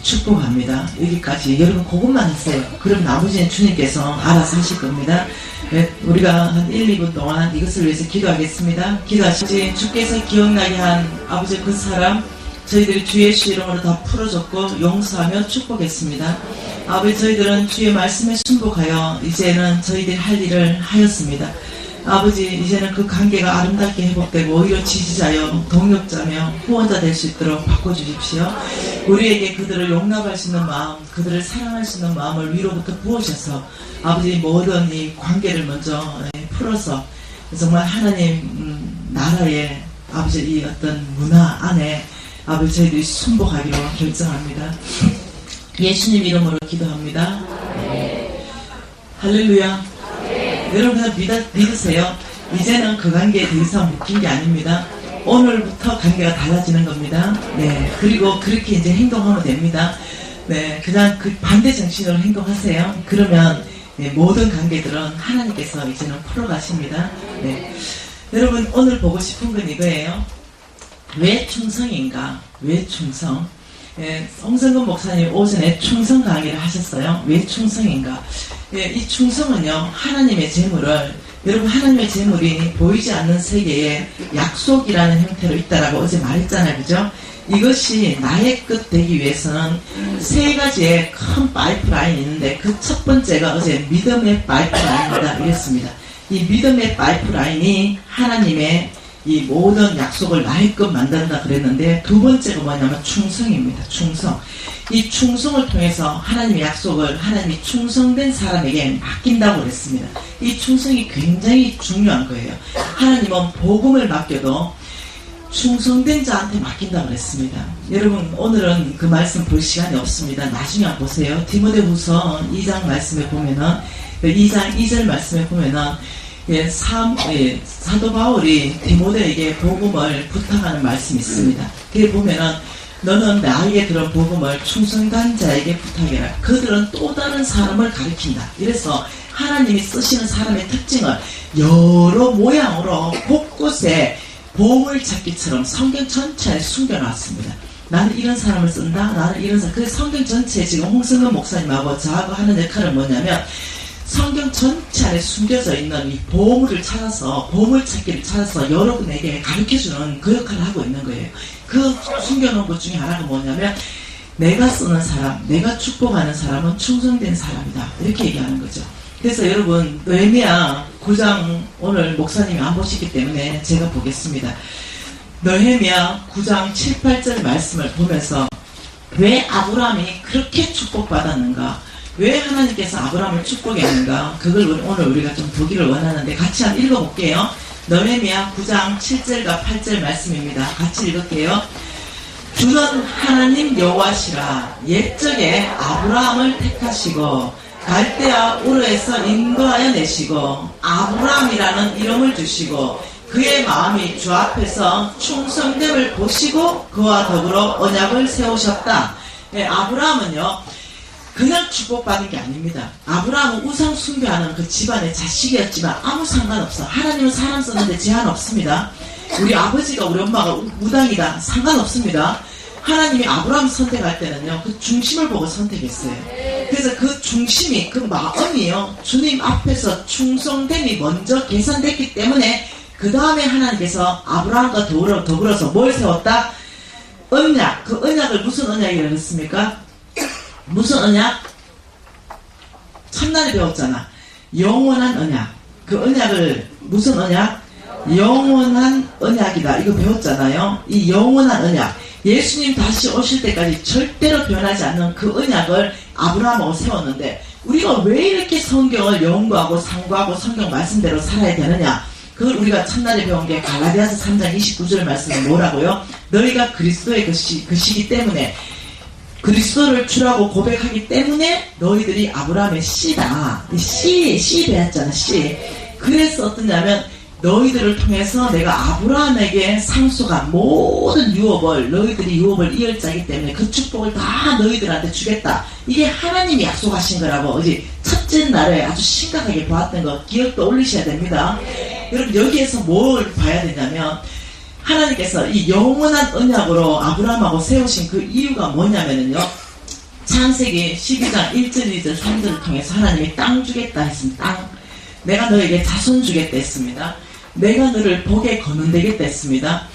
축복합니다. 여기까지 여러분 그것만 하세요. 그럼 나머지는 주님께서 알아서 하실 겁니다. 네, 우리가 한 1, 2분 동안 이것을 위해서 기도하겠습니다. 기도하시지 주께서 기억나게 한 아버지 그 사람 저희들이 주 예수 이름으로 다 풀어줬고 용서하며 축복했습니다. 아버지 저희들은 주의 말씀에 순복하여 이제는 저희들이 할 일을 하였습니다. 아버지 이제는 그 관계가 아름답게 회복되고 오히려 지지자여 동역자며 후원자 될 수 있도록 바꿔주십시오. 우리에게 그들을 용납할 수 있는 마음, 그들을 사랑할 수 있는 마음을 위로부터 부으셔서 아버지 모든 이 관계를 먼저 풀어서 정말 하나님 나라의 아버지 이 어떤 문화 안에 아버지 저희들이 순복하기로 결정합니다. 예수님 이름으로 기도합니다. 할렐루야. 여러분 그냥 믿으세요. 이제는 그 관계에 더 이상 묶인 게 아닙니다. 오늘부터 관계가 달라지는 겁니다. 네, 그리고 그렇게 이제 행동하면 됩니다. 네, 그냥 그 반대 정신으로 행동하세요. 그러면 네, 모든 관계들은 하나님께서 이제는 풀어가십니다. 네, 여러분 오늘 보고 싶은 건 이거예요. 왜 충성인가? 왜 충성? 예, 홍성근 목사님 오전에 충성 강의를 하셨어요. 왜 충성인가? 예, 이 충성은요 하나님의 재물을 여러분 하나님의 재물이 보이지 않는 세계에 약속이라는 형태로 있다라고 어제 말했잖아요. 그죠? 이것이 나의 끝 되기 위해서는 세 가지의 큰 파이프라인이 있는데 그 첫 번째가 어제 믿음의 파이프라인이다 이랬습니다. 이 믿음의 파이프라인이 하나님의 이 모든 약속을 나의 것 만든다 그랬는데 두 번째가 뭐냐면 충성입니다. 충성. 이 충성을 통해서 하나님의 약속을 하나님이 충성된 사람에게 맡긴다고 그랬습니다. 이 충성이 굉장히 중요한 거예요. 하나님은 복음을 맡겨도 충성된 자한테 맡긴다고 그랬습니다. 여러분 오늘은 그 말씀 볼 시간이 없습니다. 나중에 한번 보세요. 디모데후서 2장 말씀에 보면은 2장 2절 말씀에 보면은 사도 바울이 디모데에게 복음을 부탁하는 말씀이 있습니다. 그게 보면은 너는 나에게 들은 복음을 충성된 자에게 부탁해라. 그들은 또 다른 사람을 가리킨다. 이래서 하나님이 쓰시는 사람의 특징을 여러 모양으로 곳곳에 보물찾기처럼 성경 전체에 숨겨놨습니다. 나는 이런 사람을 쓴다. 나는 이런 사람. 그 성경 전체에 지금 홍성근 목사님하고 저하고 하는 역할은 뭐냐면 성경 전체 안에 숨겨져 있는 이 보물을 찾아서 보물찾기를 찾아서 여러분에게 가르쳐주는 그 역할을 하고 있는 거예요. 그 숨겨놓은 것 중에 하나가 뭐냐면 내가 쓰는 사람, 내가 축복하는 사람은 충성된 사람이다. 이렇게 얘기하는 거죠. 그래서 여러분 느헤미야 9장 오늘 목사님이 안 보시기 때문에 제가 보겠습니다. 느헤미야 9장 7, 8절 말씀을 보면서 왜 아브라함이 그렇게 축복받았는가? 왜 하나님께서 아브라함을 축복했는가? 그걸 오늘 우리가 좀 보기를 원하는데 같이 한번 읽어볼게요. 느헤미야 9장 7절과 8절 말씀입니다. 같이 읽을게요. 주는 하나님 여호와시라. 옛적에 아브라함을 택하시고 갈대아 우르에서 인도하여 내시고 아브라함이라는 이름을 주시고 그의 마음이 주 앞에서 충성됨을 보시고 그와 더불어 언약을 세우셨다. 네, 아브라함은요 그냥 축복받은 게 아닙니다. 아브라함은 우상 숭배하는 그 집안의 자식이었지만 아무 상관없어. 하나님은 사람 썼는데 제한 없습니다. 우리 아버지가 우리 엄마가 무당이다 상관없습니다. 하나님이 아브라함 선택할 때는요, 그 중심을 보고 선택했어요. 그래서 그 중심이, 그 마음이요, 주님 앞에서 충성됨이 먼저 계산됐기 때문에 그 다음에 하나님께서 아브라함과 더불어서 뭘 세웠다? 언약. 그 언약을 무슨 언약이라고 했습니까? 무슨 언약? 첫날에 배웠잖아. 영원한 언약. 그 언약을 무슨 언약? 영원한 언약이다. 이거 배웠잖아요. 이 영원한 언약. 예수님 다시 오실 때까지 절대로 변하지 않는 그 언약을 아브라함하고 세웠는데, 우리가 왜 이렇게 성경을 연구하고 상고하고 성경 말씀대로 살아야 되느냐? 그걸 우리가 첫날에 배운 게 갈라디아서 3장 29절 말씀은 뭐라고요? 너희가 그리스도의 것이기 때문에, 그리스도를 주라고 고백하기 때문에 너희들이 아브라함의 씨다. 씨 배웠잖아, 씨. 그래서 어떠냐면, 너희들을 통해서 내가 아브라함에게 상속한 모든 유업을, 너희들이 유업을 이을 자이기 때문에 그 축복을 다 너희들한테 주겠다. 이게 하나님이 약속하신 거라고 어제 첫째 날에 아주 심각하게 보았던 거 기억도 올리셔야 됩니다. 여러분, 여기에서 뭘 봐야 되냐면, 하나님께서 이 영원한 언약으로 아브라함하고 세우신 그 이유가 뭐냐면요, 창세기 12장 1절, 2절, 3절을 통해서 하나님이 땅 주겠다 했습니다. 땅. 내가 너에게 자손 주겠다 했습니다. 내가 너를 복에 거느되겠다 했습니다.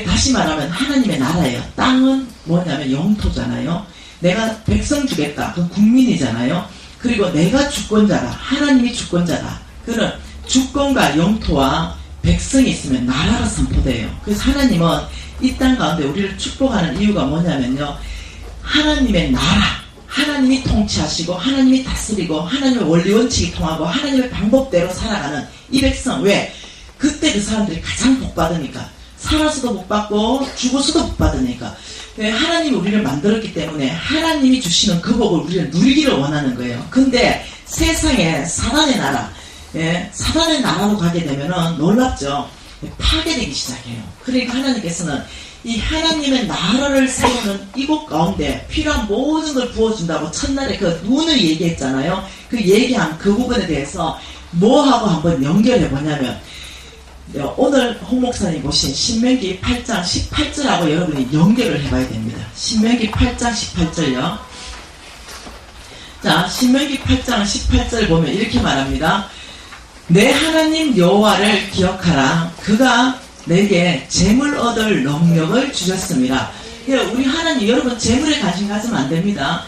다시 말하면 하나님의 나라예요. 땅은 뭐냐면 영토잖아요. 내가 백성 주겠다. 그건 국민이잖아요. 그리고 내가 주권자라. 하나님이 주권자다. 그는 주권과 영토와 백성이 있으면 나라가 선포돼요. 그래서 하나님은 이 땅 가운데 우리를 축복하는 이유가 뭐냐면요, 하나님의 나라, 하나님이 통치하시고 하나님이 다스리고 하나님의 원리 원칙이 통하고 하나님의 방법대로 살아가는 이 백성. 왜? 그때 그 사람들이 가장 복받으니까. 살아서도 복받고 죽어서도 복받으니까. 하나님이 우리를 만들었기 때문에 하나님이 주시는 그 복을 우리는 누리기를 원하는 거예요. 근데 세상에 사단의 나라, 사단의 나라로 가게 되면은 놀랍죠. 파괴되기 시작해요. 그러니까 하나님께서는 이 하나님의 나라를 세우는 이곳 가운데 필요한 모든 걸 부어준다고 첫날에 그 눈을 얘기했잖아요. 그 얘기한 그 부분에 대해서 뭐하고 한번 연결해 보냐면, 오늘 홍 목사님 보신 신명기 8장 18절하고 여러분이 연결을 해봐야 됩니다. 신명기 8장 18절요. 자, 신명기 8장 18절 보면 이렇게 말합니다. 내 하나님 여호와를 기억하라. 그가 내게 재물 얻을 능력을 주셨습니다. 우리 하나님, 여러분 재물에 관심 가지면 안 됩니다.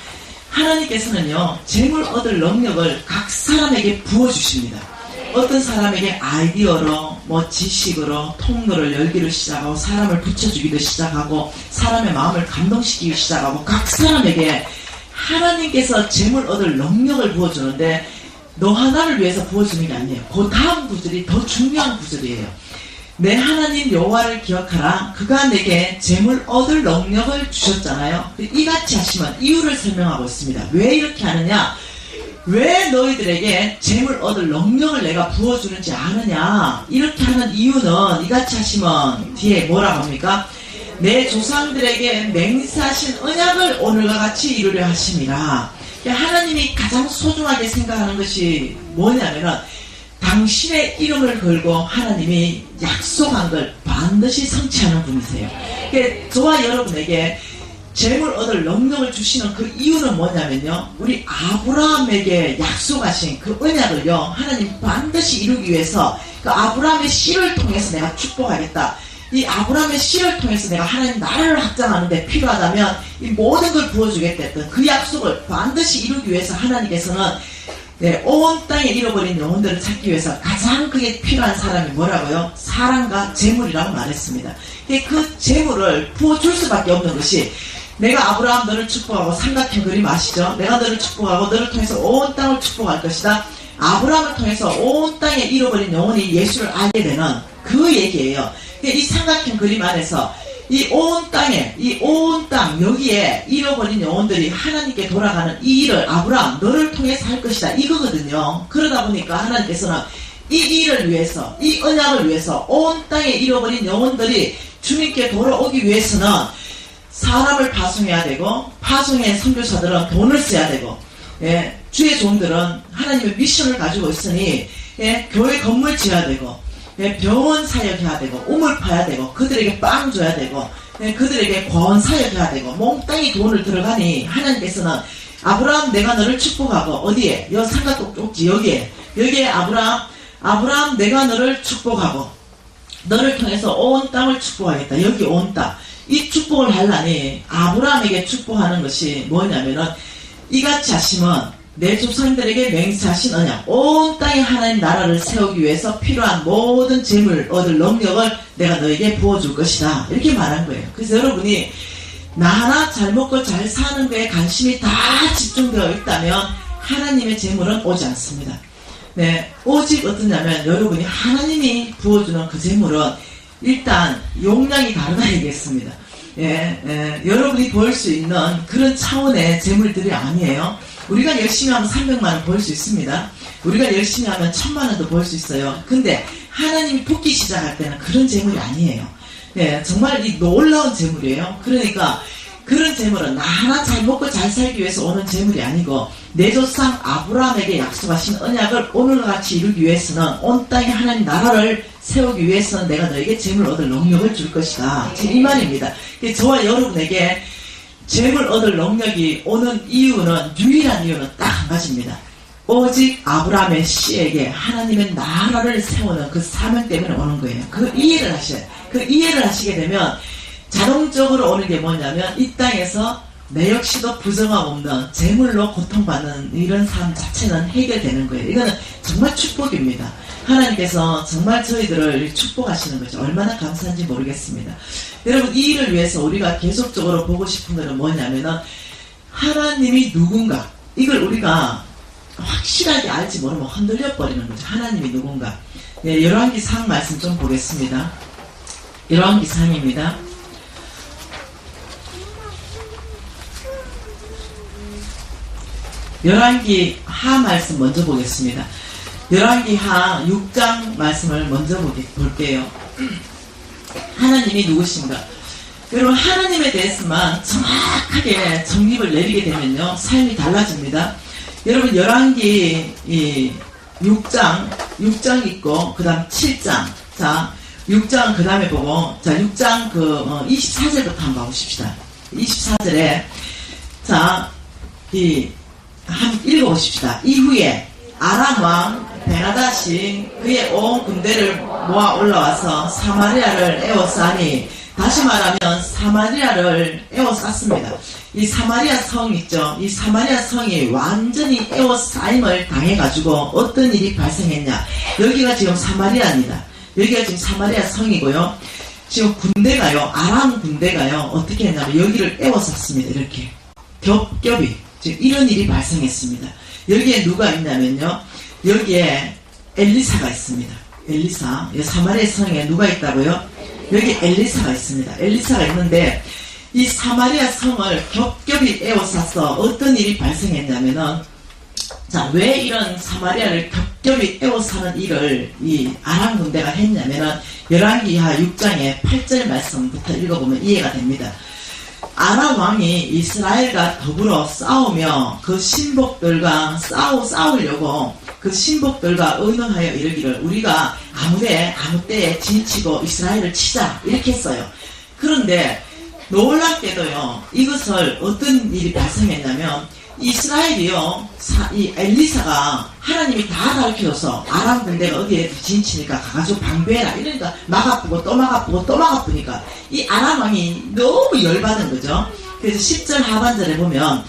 하나님께서는요, 재물 얻을 능력을 각 사람에게 부어주십니다. 어떤 사람에게 아이디어로, 지식으로 통로를 열기를 시작하고 사람을 붙여주기도 시작하고 사람의 마음을 감동시키기 시작하고, 각 사람에게 하나님께서 재물 얻을 능력을 부어주는데 너 하나를 위해서 부어주는 게 아니에요. 그 다음 구절이 더 중요한 구절이에요. 내 하나님 여호와를 기억하라. 그가 내게 재물 얻을 능력을 주셨잖아요. 이같이 하시면 이유를 설명하고 있습니다. 왜 이렇게 하느냐? 왜 너희들에게 재물 얻을 능력을 내가 부어주는지 아느냐? 이렇게 하는 이유는 이같이 하시면 뒤에 뭐라고 합니까? 내 조상들에게 맹세하신 언약을 오늘과 같이 이루려 하심이라. 하나님이 가장 소중하게 생각하는 것이 뭐냐면은, 당신의 이름을 걸고 하나님이 약속한 걸 반드시 성취하는 분이세요. 저와 여러분에게 재물 얻을 능력을 주시는 그 이유는 뭐냐면요, 우리 아브라함에게 약속하신 그 언약을요, 하나님 반드시 이루기 위해서 그 아브라함의 씨를 통해서 내가 축복하겠다. 이 아브라함의 씨를 통해서 내가 하나님 나라를 확장하는데 필요하다면 이 모든 걸 부어주겠다 했던 그 약속을 반드시 이루기 위해서 하나님께서는 온 땅에 잃어버린 영혼들을 찾기 위해서 가장 그게 필요한 사람이 뭐라고요? 사랑과 재물이라고 말했습니다. 그 재물을 부어줄 수밖에 없는 것이, 내가 아브라함 너를 축복하고, 삼각형 그림 아시죠? 내가 너를 축복하고 너를 통해서 온 땅을 축복할 것이다. 아브라함을 통해서 온 땅에 잃어버린 영혼이 예수를 알게 되는 그 얘기예요. 이 삼각형 그림 안에서 이 온 땅에, 이 온 땅 여기에 잃어버린 영혼들이 하나님께 돌아가는 이 일을 아브라함 너를 통해서 할 것이다, 이거거든요. 그러다 보니까 하나님께서는 이 일을 위해서, 이 언약을 위해서 온 땅에 잃어버린 영혼들이 주님께 돌아오기 위해서는 사람을 파송해야 되고, 파송의 선교사들은 돈을 써야 되고, 주의 종들은 하나님의 미션을 가지고 있으니 교회 건물 지어야 되고, 병원 사역해야 되고 우물 파야 되고 그들에게 빵 줘야 되고 그들에게 과원 사역해야 되고 몽땅이 돈을 들어가니 하나님께서는 아브라함 내가 너를 축복하고 어디에? 여 삼각국 쪽지 여기에 아브라함 내가 너를 축복하고 너를 통해서 온 땅을 축복하겠다. 여기 온 땅. 이 축복을 하려니 아브라함에게 축복하는 것이 뭐냐면은 이같이 하시면 내 조상들에게 맹세하신 언약 온 땅에 하나님 나라를 세우기 위해서 필요한 모든 재물 얻을 능력을 내가 너에게 부어줄 것이다. 이렇게 말한 거예요. 그래서 여러분이 나 하나 잘 먹고 잘 사는 거에 관심이 다 집중되어 있다면 하나님의 재물은 오지 않습니다. 네, 오직 어떠냐면 여러분이 하나님이 부어주는 그 재물은 일단 용량이 다르다 얘기했습니다. 여러분이 벌 수 있는 그런 차원의 재물들이 아니에요. 우리가 열심히 하면 300만 원 벌 수 있습니다. 우리가 열심히 하면 1000만 원도 벌 수 있어요. 근데 하나님이 붓기 시작할 때는 그런 재물이 아니에요. 정말 이 놀라운 재물이에요. 그러니까 그런 재물은 나 하나 잘 먹고 잘 살기 위해서 오는 재물이 아니고 내 조상 아브라함에게 약속하신 언약을 오늘과 같이 이루기 위해서는 온 땅에 하나님 나라를 세우기 위해서는 내가 너에게 재물 얻을 능력을 줄 것이다. 지금 이 말입니다. 저와 여러분에게 재물 얻을 능력이 오는 이유는 유일한 이유는 딱 한 가지입니다. 오직 아브라함의 씨에게 하나님의 나라를 세우는 그 사명 때문에 오는 거예요. 그 이해를 하셔야 돼요. 그 이해를 하시게 되면 자동적으로 오는 게 뭐냐면 이 땅에서 내 역시도 부정함 없는 재물로 고통받는 이런 삶 자체는 해결되는 거예요. 이거는 정말 축복입니다. 하나님께서 정말 저희들을 축복하시는 거죠. 얼마나 감사한지 모르겠습니다. 여러분 이 일을 위해서 우리가 계속적으로 보고 싶은 것은 뭐냐면은 하나님이 누군가 이걸 우리가 확실하게 알지 모르면 흔들려 버리는 거죠. 하나님이 누군가. 열왕기상 말씀 좀 보겠습니다. 열왕기상입니다. 열왕기 하 말씀 먼저 보겠습니다. 열왕기 하 6장 말씀을 먼저 볼게요. 하나님이 누구신가? 여러분 하나님에 대해서만 정확하게 정립을 내리게 되면요 삶이 달라집니다. 여러분 열왕기 6장 있고 그 다음 7장 자 6장 그 다음에 보고 자 6장 24절부터 한번 보십시다. 24절에 자 한번 읽어보십시다. 이후에 아람 왕 베나다시 그의 온 군대를 모아 올라와서 사마리아를 에워싸니 다시 말하면 사마리아를 에워쌌습니다. 이 사마리아 성 있죠. 이 사마리아 성이 완전히 에워싸임을 당해가지고 어떤 일이 발생했냐. 여기가 지금 사마리아입니다. 여기가 지금 사마리아 성이고요. 지금 군대가요. 아람 군대가요. 어떻게 했냐면 여기를 에워쌌습니다. 이렇게 겹겹이 지금 이런 일이 발생했습니다. 여기에 누가 있냐면요. 여기에 엘리사가 있습니다. 엘리사. 사마리아 성에 누가 있다고요? 여기 엘리사가 있습니다. 엘리사가 있는데 이 사마리아 성을 겹겹이 에워싸서 어떤 일이 발생했냐면은 자, 왜 이런 사마리아를 겹겹이 에워싸는 일을 이 아람 군대가 했냐면은 열왕기하 6장의 8절 말씀부터 읽어보면 이해가 됩니다. 아람 왕이 이스라엘과 더불어 싸우며 그 신복들과 싸우려고 그 신복들과 의논하여 이르기를 우리가 아무 때에 진치고 이스라엘을 치자 이렇게 했어요. 그런데 놀랍게도요 이것을 어떤 일이 발생했냐면 이스라엘이요 이 엘리사가 하나님이 다 가르쳐줘서 아람 군대가 어디에 진치니까 가가지고 방배해라 이러니까 막아쁘고 또 막아쁘고 또 막아쁘니까 이 아람 왕이 너무 열받은 거죠. 그래서 10절 하반절에 보면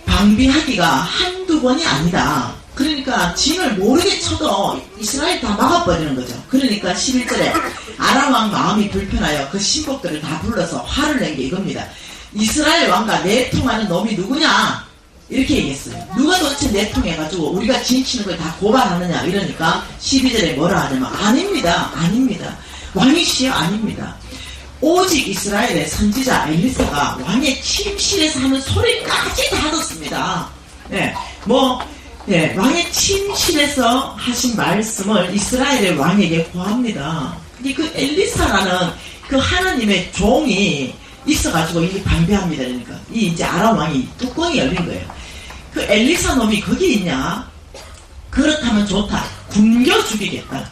방비하기가 한두 번이 아니다. 그러니까 진을 모르게 쳐도 이스라엘 다 막아버리는 거죠. 그러니까 11절에 아람 왕 마음이 불편하여 그 신복들을 다 불러서 화를 낸 게 이겁니다. 이스라엘 왕과 내통하는 놈이 누구냐? 이렇게 얘기했어요. 누가 도대체 내통해가지고 우리가 진치는 걸 다 고발하느냐 이러니까 12절에 뭐라 하냐면 아닙니다. 왕이시여 아닙니다. 오직 이스라엘의 선지자 엘리사가 왕의 침실에서 하는 소리까지 다 듣습니다. 왕의 침실에서 하신 말씀을 이스라엘의 왕에게 고합니다. 근데 그 엘리사라는 그 하나님의 종이 있어가지고 이게 반대합니다. 그러니까 이 이제 아람 왕이 뚜껑이 열린 거예요. 그 엘리사 놈이 거기 있냐? 그렇다면 좋다. 굶겨 죽이겠다.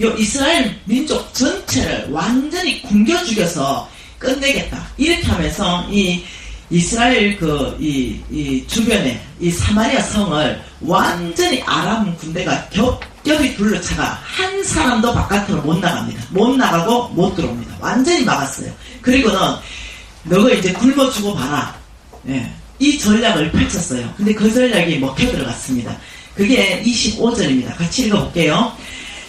요 이스라엘 민족 전체를 완전히 굶겨 죽여서 끝내겠다. 이렇게 하면서 이 이스라엘 이 주변에 이 사마리아 성을 완전히 아람 군대가 겹겹이 둘러차가 한 사람도 바깥으로 못 나갑니다. 못 나가고 못 들어옵니다. 완전히 막았어요. 그리고는 너가 이제 굶어주고 봐라. 예, 이 전략을 펼쳤어요. 근데 그 전략이 먹혀 들어갔습니다. 그게 25절입니다. 같이 읽어볼게요.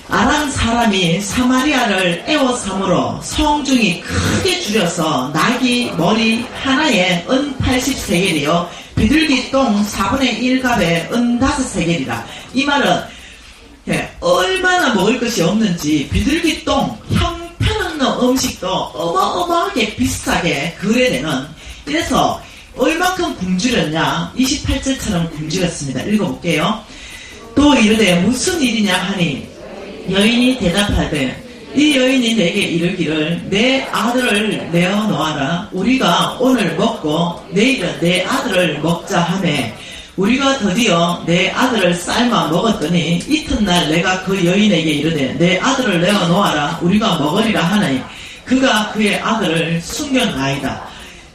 아람 사람이 사마리아를 에워삼으로 성중이 크게 줄여서 나귀 머리 하나에 은 80세겔이요 비둘기 똥 4분의 1갑에 은 5세겔이라. 이 말은 얼마나 먹을 것이 없는지 비둘기 똥 형편없는 음식도 어마어마하게 비싸게 거래되는, 이래서 얼만큼 굶주렸냐, 28절처럼 굶주렸습니다. 읽어볼게요. 또 이르되 무슨 일이냐 하니 여인이 대답하되 이 여인이 내게 이르기를 내 아들을 내어 놓아라. 우리가 오늘 먹고 내일은 내 아들을 먹자 하매 우리가 드디어 내 아들을 삶아 먹었더니 이튿날 내가 그 여인에게 이르되 내 아들을 내어 놓아라. 우리가 먹으리라 하니 그가 그의 아들을 숨겼나이다.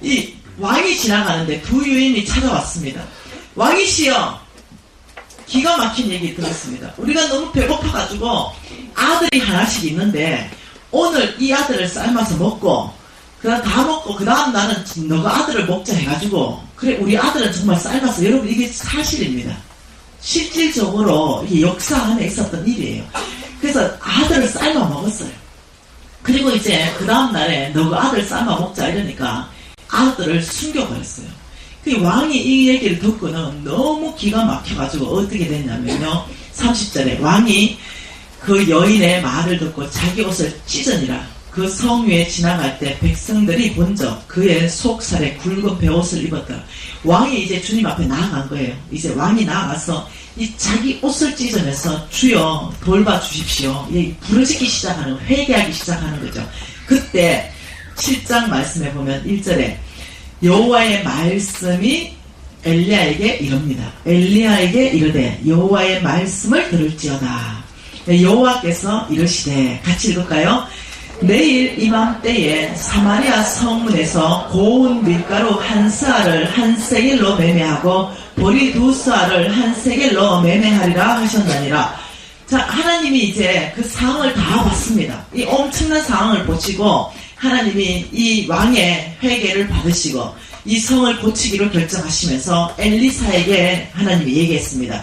이 왕이 지나가는데 두 여인이 찾아왔습니다. 왕이시여, 기가 막힌 얘기 들었습니다. 우리가 너무 배고파가지고 아들이 하나씩 있는데 오늘 이 아들을 삶아서 먹고 그다음 다 먹고 그 다음 나는 너가 아들을 먹자 해가지고, 그래 우리 아들은 정말 삶아서, 여러분 이게 사실입니다. 실질적으로 이게 역사 안에 있었던 일이에요. 그래서 아들을 삶아 먹었어요. 그리고 이제 그 다음 날에 너가 아들 삶아 먹자 이러니까 아들을 숨겨버렸어요. 그 왕이 이 얘기를 듣고는 너무 기가 막혀가지고 어떻게 됐냐면요, 30절에 왕이 그 여인의 말을 듣고 자기 옷을 찢으니라. 그 성 위에 지나갈 때 백성들이 본적 그의 속살에 굵은 베옷을 입었더라. 왕이 이제 주님 앞에 나아간 거예요. 이제 왕이 나아가서 이 자기 옷을 찢으면서 주여 돌봐주십시오, 부르짖기 시작하는, 회개하기 시작하는 거죠. 그때 7장 말씀에 보면 1절에 여호와의 말씀이 엘리야에게 이릅니다. 엘리야에게 이르되 여호와의 말씀을 들을지어다. 여호와께서 이르시되, 같이 읽을까요? 내일 이맘때에 사마리아 성문에서 고운 밀가루 한 스아를 한 세겔로 매매하고 보리 두 스아를 한 세겔로 매매하리라 하셨느니라. 자, 하나님이 이제 그 상황을 다 봤습니다. 이 엄청난 상황을 보시고 하나님이 이 왕의 회개를 받으시고 이 성을 고치기로 결정하시면서 엘리사에게 하나님이 얘기했습니다.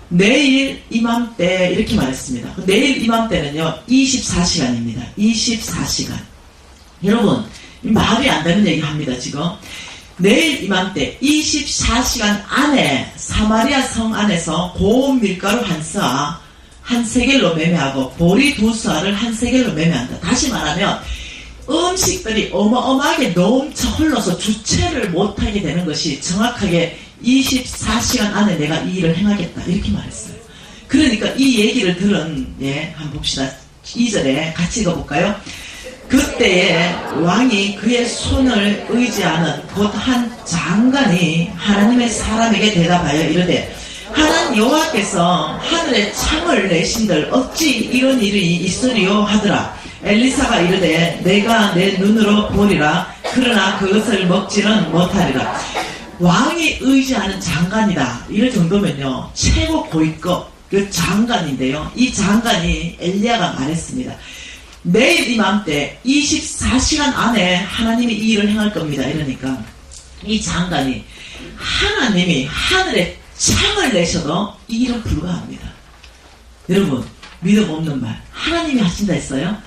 내일 이맘때, 이렇게 말했습니다. 내일 이맘때는요 24시간입니다. 24시간. 여러분 말이 안 되는 얘기 합니다. 지금 내일 이맘때 24시간 안에 사마리아 성 안에서 고운 밀가루 한 스아 한 세겔로 매매하고 보리 두 스아를 한 세겔로 매매한다. 다시 말하면 음식들이 어마어마하게 넘쳐 흘러서 주체를 못하게 되는 것이 정확하게 24시간 안에 내가 이 일을 행하겠다, 이렇게 말했어요. 그러니까 이 얘기를 들은, 한번 봅시다. 2절에 같이 읽어볼까요? 그때에 왕이 그의 손을 의지하는 곧 한 장관이 하나님의 사람에게 대답하여 이르되 하나님 여호와께서 하늘에 창을 내신들 어찌 이런 일이 있으리요 하더라. 엘리사가 이르되 내가 내 눈으로 보리라. 그러나 그것을 먹지는 못하리라. 왕이 의지하는 장관이다, 이럴 정도면요 최고 고위급 그 장관인데요, 이 장관이 엘리야가 말했습니다. 내일 이맘때 24시간 안에 하나님이 이 일을 행할 겁니다. 이러니까 이 장관이 하나님이 하늘에 창을 내셔도 이 일은 불가합니다. 여러분 믿음 없는 말, 하나님이 하신다 했어요?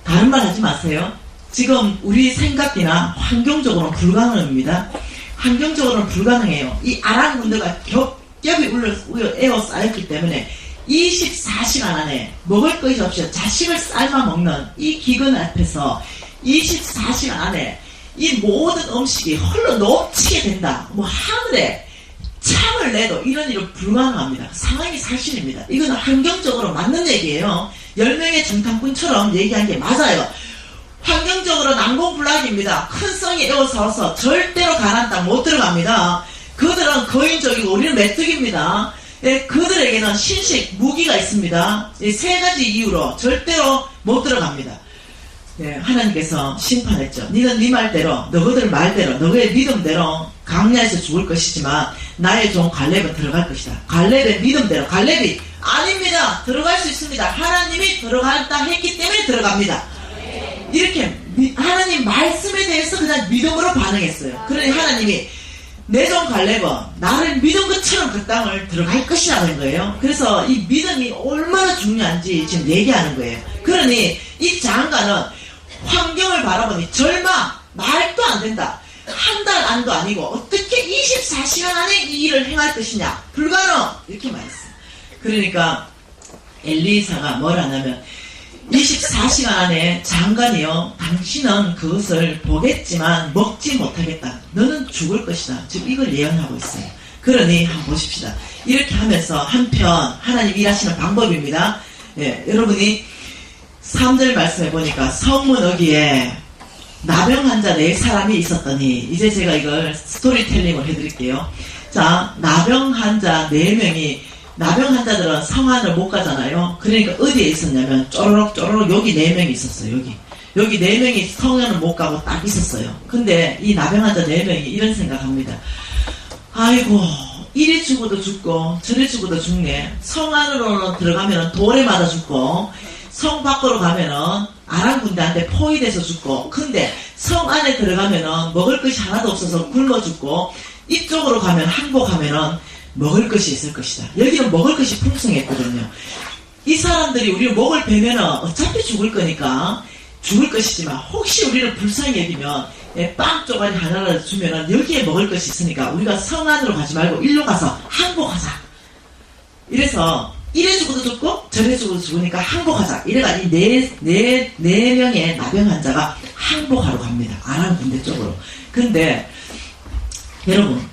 다른 말 하지 마세요. 지금 우리 생각이나 환경적으로는 불가능합니다. 환경적으로는 불가능해요. 이 아람 군대가 겹겹이 에워싸였기 때문에 24시간 안에 먹을 것이 없이 자식을 삶아 먹는 이 기근 앞에서 24시간 안에 이 모든 음식이 흘러 넘치게 된다. 뭐 하늘에 창을 내도 이런 일은 불가능합니다. 상황이 사실입니다. 이건 환경적으로 맞는 얘기예요. 10명의 정탐꾼처럼 얘기한 게 맞아요. 환경적으로 난공불락입니다. 큰 성이 에워싸서 절대로 가나안 땅 못 들어갑니다. 그들은 거인족이고 우리는 메뚜기입니다. 예, 그들에게는 신식, 무기가 있습니다. 이 세 가지 이유로 절대로 못 들어갑니다. 예, 하나님께서 심판했죠. 너는 네 말대로, 너희들 말대로, 너희의 믿음대로 강야에서 죽을 것이지만 나의 종 갈렙은 들어갈 것이다. 갈렙의 믿음대로. 갈렙이 아닙니다. 들어갈 수 있습니다. 하나님이 들어간다 했기 때문에 들어갑니다. 이렇게 하나님 말씀에 대해서 그냥 믿음으로 반응했어요. 그러니 하나님이 내 종 갈렙은 나를 믿은 것처럼 그 땅을 들어갈 것이라는 거예요. 그래서 이 믿음이 얼마나 중요한지 지금 얘기하는 거예요. 그러니 이 장가는 환경을 바라보니 절망, 말도 안 된다. 한 달 안도 아니고 어떻게 24시간 안에 이 일을 행할 것이냐. 불가능. 이렇게 말했어요. 그러니까 엘리사가 뭘 하냐면 24시간 안에 장관이요, 당신은 그것을 보겠지만 먹지 못하겠다. 너는 죽을 것이다. 지금 이걸 예언하고 있어요. 그러니 한번 보십시다. 이렇게 하면서 한편 하나님 일하시는 방법입니다. 예, 여러분이 3절 말씀해 보니까 성문 어귀에 나병 환자 4사람이 있었더니, 이제 제가 이걸 스토리텔링을 해드릴게요. 자, 나병 환자 4명이, 나병 환자들은 성안을 못 가잖아요. 그러니까 어디에 있었냐면 쪼로록 여기 4명이 있었어요. 여기 4명이 성안을 못 가고 딱 있었어요. 근데 이 나병 환자 4명이 이런 생각합니다. 아이고, 이리 죽어도 죽고 저리 죽어도 죽네. 성 안으로는 들어가면 돌에 맞아 죽고, 성 밖으로 가면은 아람 군대한테 포위돼서 죽고, 근데 성 안에 들어가면은 먹을 것이 하나도 없어서 굶어 죽고, 이쪽으로 가면 항복하면은 먹을 것이 있을 것이다. 여기는 먹을 것이 풍성했거든요. 이 사람들이 우리를 목을 베면은 어차피 죽을 거니까 죽을 것이지만, 혹시 우리를 불쌍히 여기면 빵 쪼가리 하나라도 주면은 여기에 먹을 것이 있으니까 우리가 성 안으로 가지 말고 일로 가서 항복하자. 이래서 이래 죽어도 죽고 저래 죽어도 죽으니까 항복하자. 이래가 이 네 명의 나병 환자가 항복하러 갑니다. 아람 군대 쪽으로. 근데 여러분,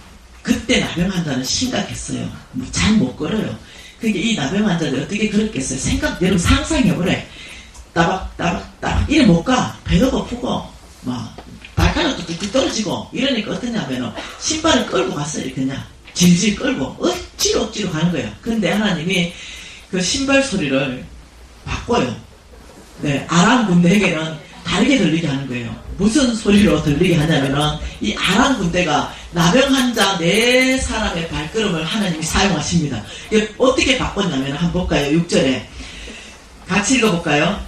그때 나병 환자는 심각했어요. 잘 못 걸어요. 그게 이 나병 환자들 어떻게 그랬겠어요? 여러분 상상해보래. 따박 이래 못 가. 배도 고프고 막 발가락도 뚝뚝 떨어지고 이러니까 어떠냐면은 신발을 끌고 갔어요. 그냥 질질 끌고 억지로 가는 거예요. 근데 하나님이 그 신발 소리를 바꿔요. 네, 아람 군대에게는 다르게 들리게 하는 거예요. 무슨 소리로 들리게 하냐면은 이 아람 군대가 나병 환자 4사람의 발걸음을 하나님이 사용하십니다. 이게 어떻게 바꿨냐면 한번 볼까요? 6절에 같이 읽어볼까요?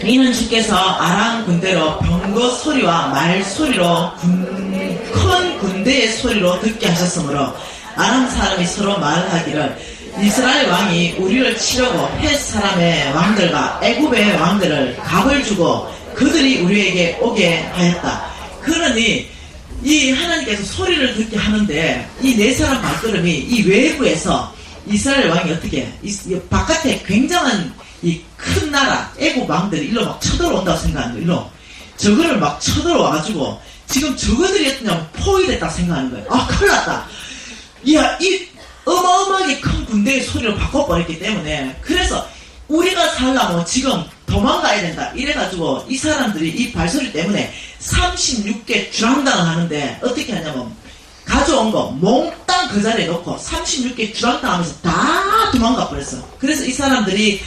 이는 주께서 아람 군대로 병거 소리와 말 소리로 큰 군대의 소리로 듣게 하셨으므로 아람 사람이 서로 말하기를 이스라엘 왕이 우리를 치려고 헷 사람의 왕들과 애굽의 왕들을 값을 주고 그들이 우리에게 오게 하였다. 그러니 이 하나님께서 소리를 듣게 하는데 이 4사람 발걸음이 이 외부에서 이스라엘 왕이 어떻게 이 바깥에 굉장한 이 큰 나라 애국 왕들이 일로 막 쳐들어온다고 생각하는 거예요. 일로 저거를 막 쳐들어와가지고 지금 저거들이 어떠냐면 포위됐다고 생각하는 거예요. 아, 큰일 났다. 이야, 이 어마어마하게 큰 군대의 소리를 바꿔버렸기 때문에, 그래서 우리가 살려면 지금 도망가야 된다 이래가지고 이 사람들이 이 발소리 때문에 36개 주랑당을 하는데 어떻게 하냐면 가져온 거 몽땅 그 자리에 놓고 36개 주랑당 하면서 다 도망가 버렸어. 그래서 이 사람들이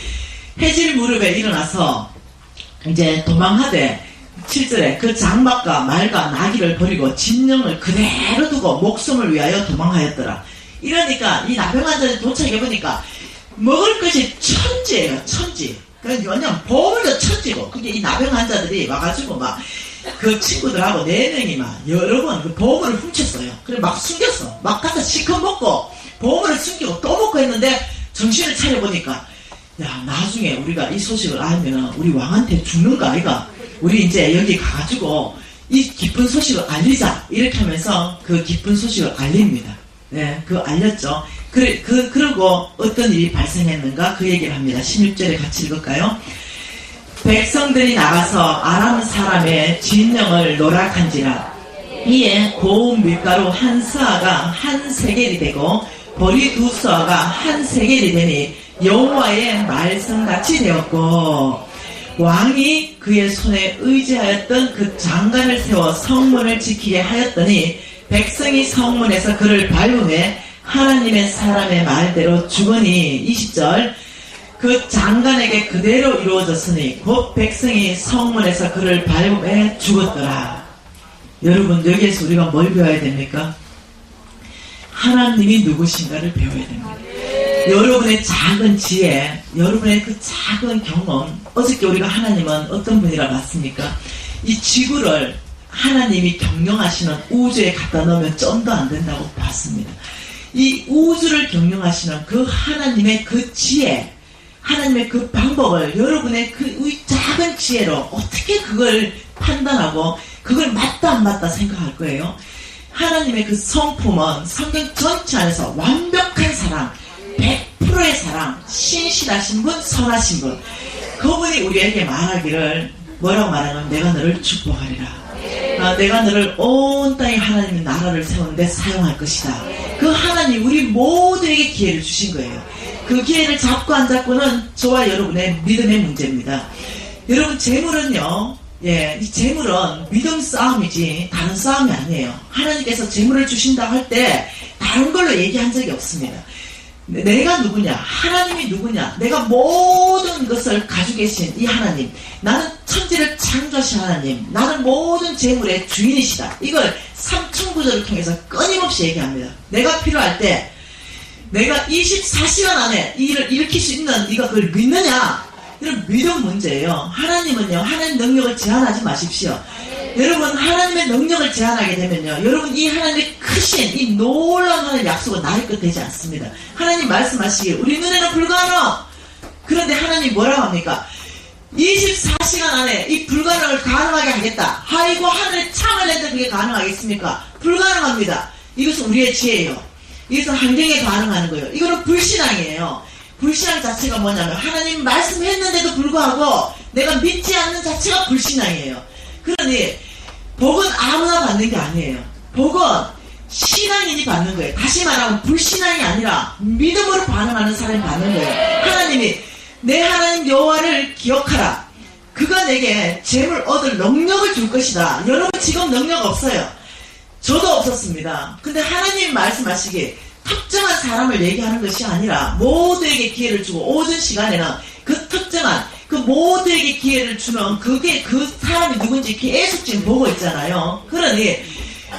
해질 무렵에 일어나서 이제 도망하되 7절에 그 장막과 말과 나귀를 버리고 진영을 그대로 두고 목숨을 위하여 도망하였더라. 이러니까 이 나병 환자들이 도착해보니까 먹을 것이 천지예요. 천지. 왜냐면 보물도 천지고, 그게 이 나병 환자들이 와가지고 막 그 친구들하고 4명이 막 여러 번 그 보물을 훔쳤어요. 그래 막 숨겼어. 막 가서 실컷 먹고 보물을 숨기고 또 먹고 했는데 정신을 차려보니까, 야, 나중에 우리가 이 소식을 알면은 우리 왕한테 죽는 거 아이가? 우리 이제 여기 가가지고 이 기쁜 소식을 알리자. 이렇게 하면서 그 기쁜 소식을 알립니다. 네, 그거 알렸죠. 그러고 어떤 일이 발생했는가 그 얘기를 합니다. 16절에 같이 읽을까요? 백성들이 나가서 아람 사람의 진영을 노락한지라. 이에 고운 밀가루 한 스아가 한 세겔이 되고 보리 2스아가 한 세겔이 되니 여호와의 말씀같이 되었고, 왕이 그의 손에 의지하였던 그 장관을 세워 성문을 지키게 하였더니 백성이 성문에서 그를 밟음에 하나님의 사람의 말대로 주거니 20절 그 장관에게 그대로 이루어졌으니 곧 백성이 성문에서 그를 밟음에 죽었더라. 여러분 여기에서 우리가 뭘 배워야 됩니까? 하나님이 누구신가를 배워야 됩니다. 여러분의 작은 지혜, 여러분의 그 작은 경험, 어저께 우리가 하나님은 어떤 분이라 봤습니까? 이 지구를 하나님이 경영하시는 우주에 갖다 넣으면 점도 안 된다고 봤습니다. 이 우주를 경영하시는 그 하나님의 그 지혜, 하나님의 그 방법을 여러분의 그 작은 지혜로 어떻게 그걸 판단하고 그걸 맞다 안 맞다 생각할 거예요. 하나님의 그 성품은 성경 전체 안에서 완벽한 사랑, 100%의 사랑, 신실하신 분, 선하신 분. 그분이 우리에게 말하기를 뭐라고 말하냐면 내가 너를 축복하리라. 내가 너를 온 땅에 하나님의 나라를 세우는데 사용할 것이다. 그 하나님 우리 모두에게 기회를 주신 거예요. 그 기회를 잡고 안 잡고는 저와 여러분의 믿음의 문제입니다. 여러분 재물은요, 이 재물은 믿음 싸움이지 다른 싸움이 아니에요. 하나님께서 재물을 주신다고 할 때 다른 걸로 얘기한 적이 없습니다. 내가 누구냐? 하나님이 누구냐? 내가 모든 것을 가지고 계신 이 하나님, 나는 천지를 창조하신 하나님, 나는 모든 재물의 주인이시다. 이걸 삼층구절을 통해서 끊임없이 얘기합니다. 내가 필요할 때 내가 24시간 안에 이 일을 일으킬 수 있는 네가 그걸 믿느냐? 이런 믿음 문제예요. 하나님은요, 하나님 능력을 제한하지 마십시오. 여러분 하나님의 능력을 제한하게 되면요, 여러분 이 하나님의 크신 이 놀라운 하나님의 약속은 나의 것 되지 않습니다. 하나님 말씀하시길 우리 눈에는 불가능. 그런데 하나님 뭐라고 합니까? 24시간 안에 이 불가능을 가능하게 하겠다. 아이고 하늘에 창을 내도 그게 가능하겠습니까? 불가능합니다. 이것은 우리의 지혜예요. 이것은 환경에 반응하는 거예요. 이거는 불신앙이에요. 불신앙 자체가 뭐냐면 하나님 말씀했는데도 불구하고 내가 믿지 않는 자체가 불신앙이에요. 그러니 복은 아무나 받는 게 아니에요. 복은 신앙인이 받는 거예요. 다시 말하면 불신앙이 아니라 믿음으로 반응하는 사람이 받는 거예요. 하나님이 내 하나님 여호와를 기억하라. 그가 내게 재물 얻을 능력을 줄 것이다. 여러분 지금 능력 없어요. 저도 없었습니다. 근데 하나님이 말씀하시기에 특정한 사람을 얘기하는 것이 아니라 모두에게 기회를 주고 오전 시간에는 그 특정한 그 모두에게 기회를 주는 그게 그 사람이 누군지 계속 지금 보고 있잖아요. 그러니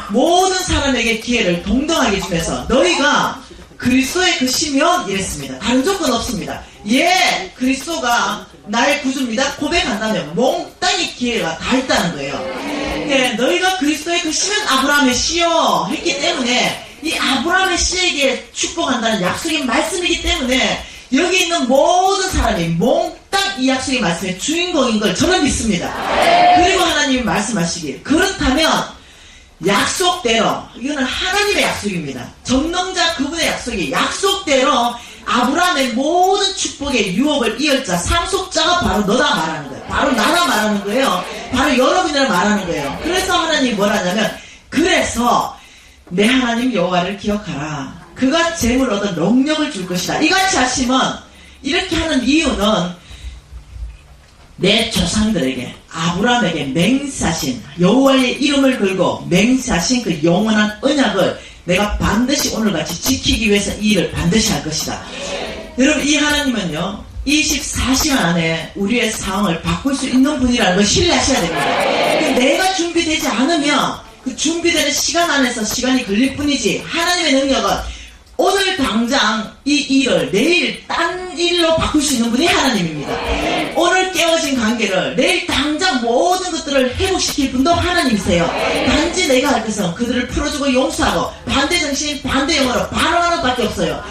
모든 사람에게 기회를 동등하게 주면서 너희가 그리스도의 그 시면 이랬습니다. 다른 조건 없습니다. 예, 그리스도가 나의 구주입니다. 고백한다면 몽땅히 기회가 다 있다는 거예요. 예, 너희가 그리스도의 그 시면 아브라함의 씨요 했기 때문에 이 아브라함의 씨에게 축복한다는 약속의 말씀이기 때문에 여기 있는 모든 사람이 몽땅 이 약속의 말씀의 주인공인 걸 저는 믿습니다. 그리고 하나님이 말씀하시길 그렇다면 약속대로 이거는 하나님의 약속입니다. 전능자 그분의 약속이 약속대로 아브라함의 모든 축복의 유업을 이을 자 상속자가 바로 너다 말하는 거예요. 바로 나다 말하는 거예요. 바로 여러분이라 말하는 거예요. 그래서 하나님이 뭐라냐면 그래서 내 하나님 여호와를 기억하라. 그가 재물 얻은 능력을 줄 것이다. 이같이 하시면 이렇게 하는 이유는 내 조상들에게 아브라함에게 맹세하신 여호와의 이름을 걸고 맹세하신 그 영원한 언약을 내가 반드시 오늘같이 지키기 위해서 이 일을 반드시 할 것이다. 여러분 이 하나님은요 24시간 안에 우리의 상황을 바꿀 수 있는 분이라는 걸 신뢰하셔야 됩니다. 내가 준비되지 않으면 그 준비되는 시간 안에서 시간이 걸릴 뿐이지 하나님의 능력은 오늘 당장 이 일을 내일 딴 일로 바꿀 수 있는 분이 하나님입니다. 오늘 깨어진 관계를 내일 당장 모든 것들을 회복시킬 분도 하나님이세요. 단지 내가 할 것은 그들을 풀어주고 용서하고 반대정신 반대영으로 반응하는 것밖에 없어요.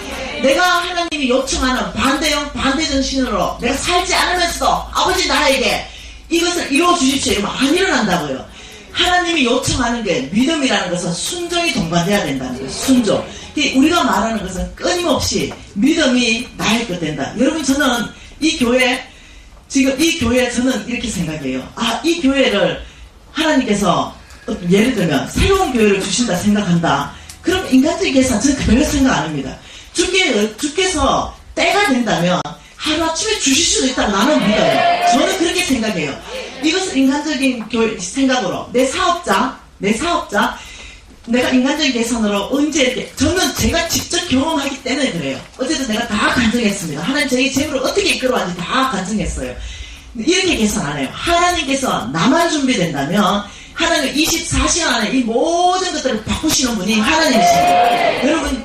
내가 하나님이 요청하는 반대영 반대정신으로 내가 살지 않으면서도 아버지 나에게 이것을 이루어 주십시오 이러면 안 일어난다고요. 하나님이 요청하는 게 믿음이라는 것은 순종이 동반돼야 된다는 거예요. 순종. 우리가 말하는 것은 끊임없이 믿음이 나의 것 된다. 여러분 저는 이 교회 지금 이 교회 저는 이렇게 생각해요. 이 교회를 하나님께서 예를 들면 새로운 교회를 주신다 생각한다. 그럼 인간적인 계산 저는 별로 생각 안 합니다. 주께서 때가 된다면 하루아침에 주실 수도 있다고 나는 믿어요. 저는 그렇게 생각해요. 이것은 인간적인 생각으로 내 사업자 내가 인간적인 계산으로 언제 이렇게, 저는 제가 직접 경험하기 때문에 그래요. 어쨌든 내가 다 간증했습니다. 하나님 저희 재물을 어떻게 이끌어왔는지 다 간증했어요. 이렇게 계산 안 해요. 하나님께서 나만 준비된다면 하나님 24시간 안에 이 모든 것들을 바꾸시는 분이 하나님이십니다. 여러분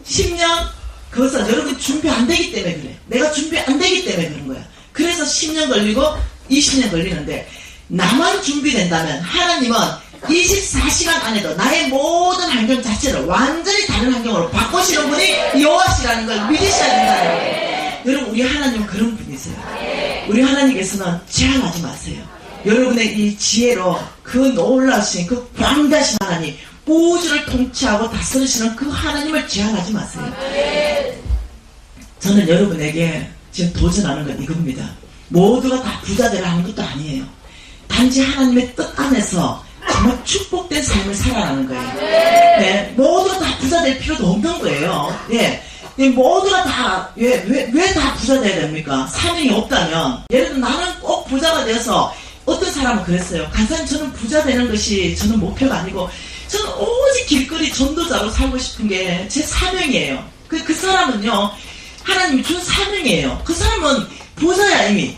10년 그것은 여러분 준비 안 되기 때문에 그래. 내가 준비 안 되기 때문에 그런 거야. 그래서 10년 걸리고 20년 걸리는데, 나만 준비된다면 하나님은 24시간 안에도 나의 모든 환경 자체를 완전히 다른 환경으로 바꾸시는 분이 여호와시라는 걸 믿으셔야 된다는 거예요. 여러분 우리 하나님은 그런 분이세요. 우리 하나님께서는 제한하지 마세요. 여러분의 이 지혜로 그 놀라우신 그 광대하신 하나님, 우주를 통치하고 다스리시는 그 하나님을 제한하지 마세요. 저는 여러분에게 지금 도전하는 건 이겁니다. 모두가 다 부자 되라 하는 것도 아니에요. 단지 하나님의 뜻 안에서 정말 축복된 삶을 살아가는 거예요. 네, 모두가 다 부자 될 필요도 없는 거예요. 예. 모두가 다, 왜 다 부자 돼야 됩니까? 사명이 없다면. 예를 들어 나는 꼭 부자가 되어서, 어떤 사람은 그랬어요. 간사님 저는 부자 되는 것이 저는 목표가 아니고, 저는 오직 길거리 전도자로 살고 싶은 게 제 사명이에요. 그 사람은요, 하나님이 준 사명이에요. 그 사람은 부자야 이미.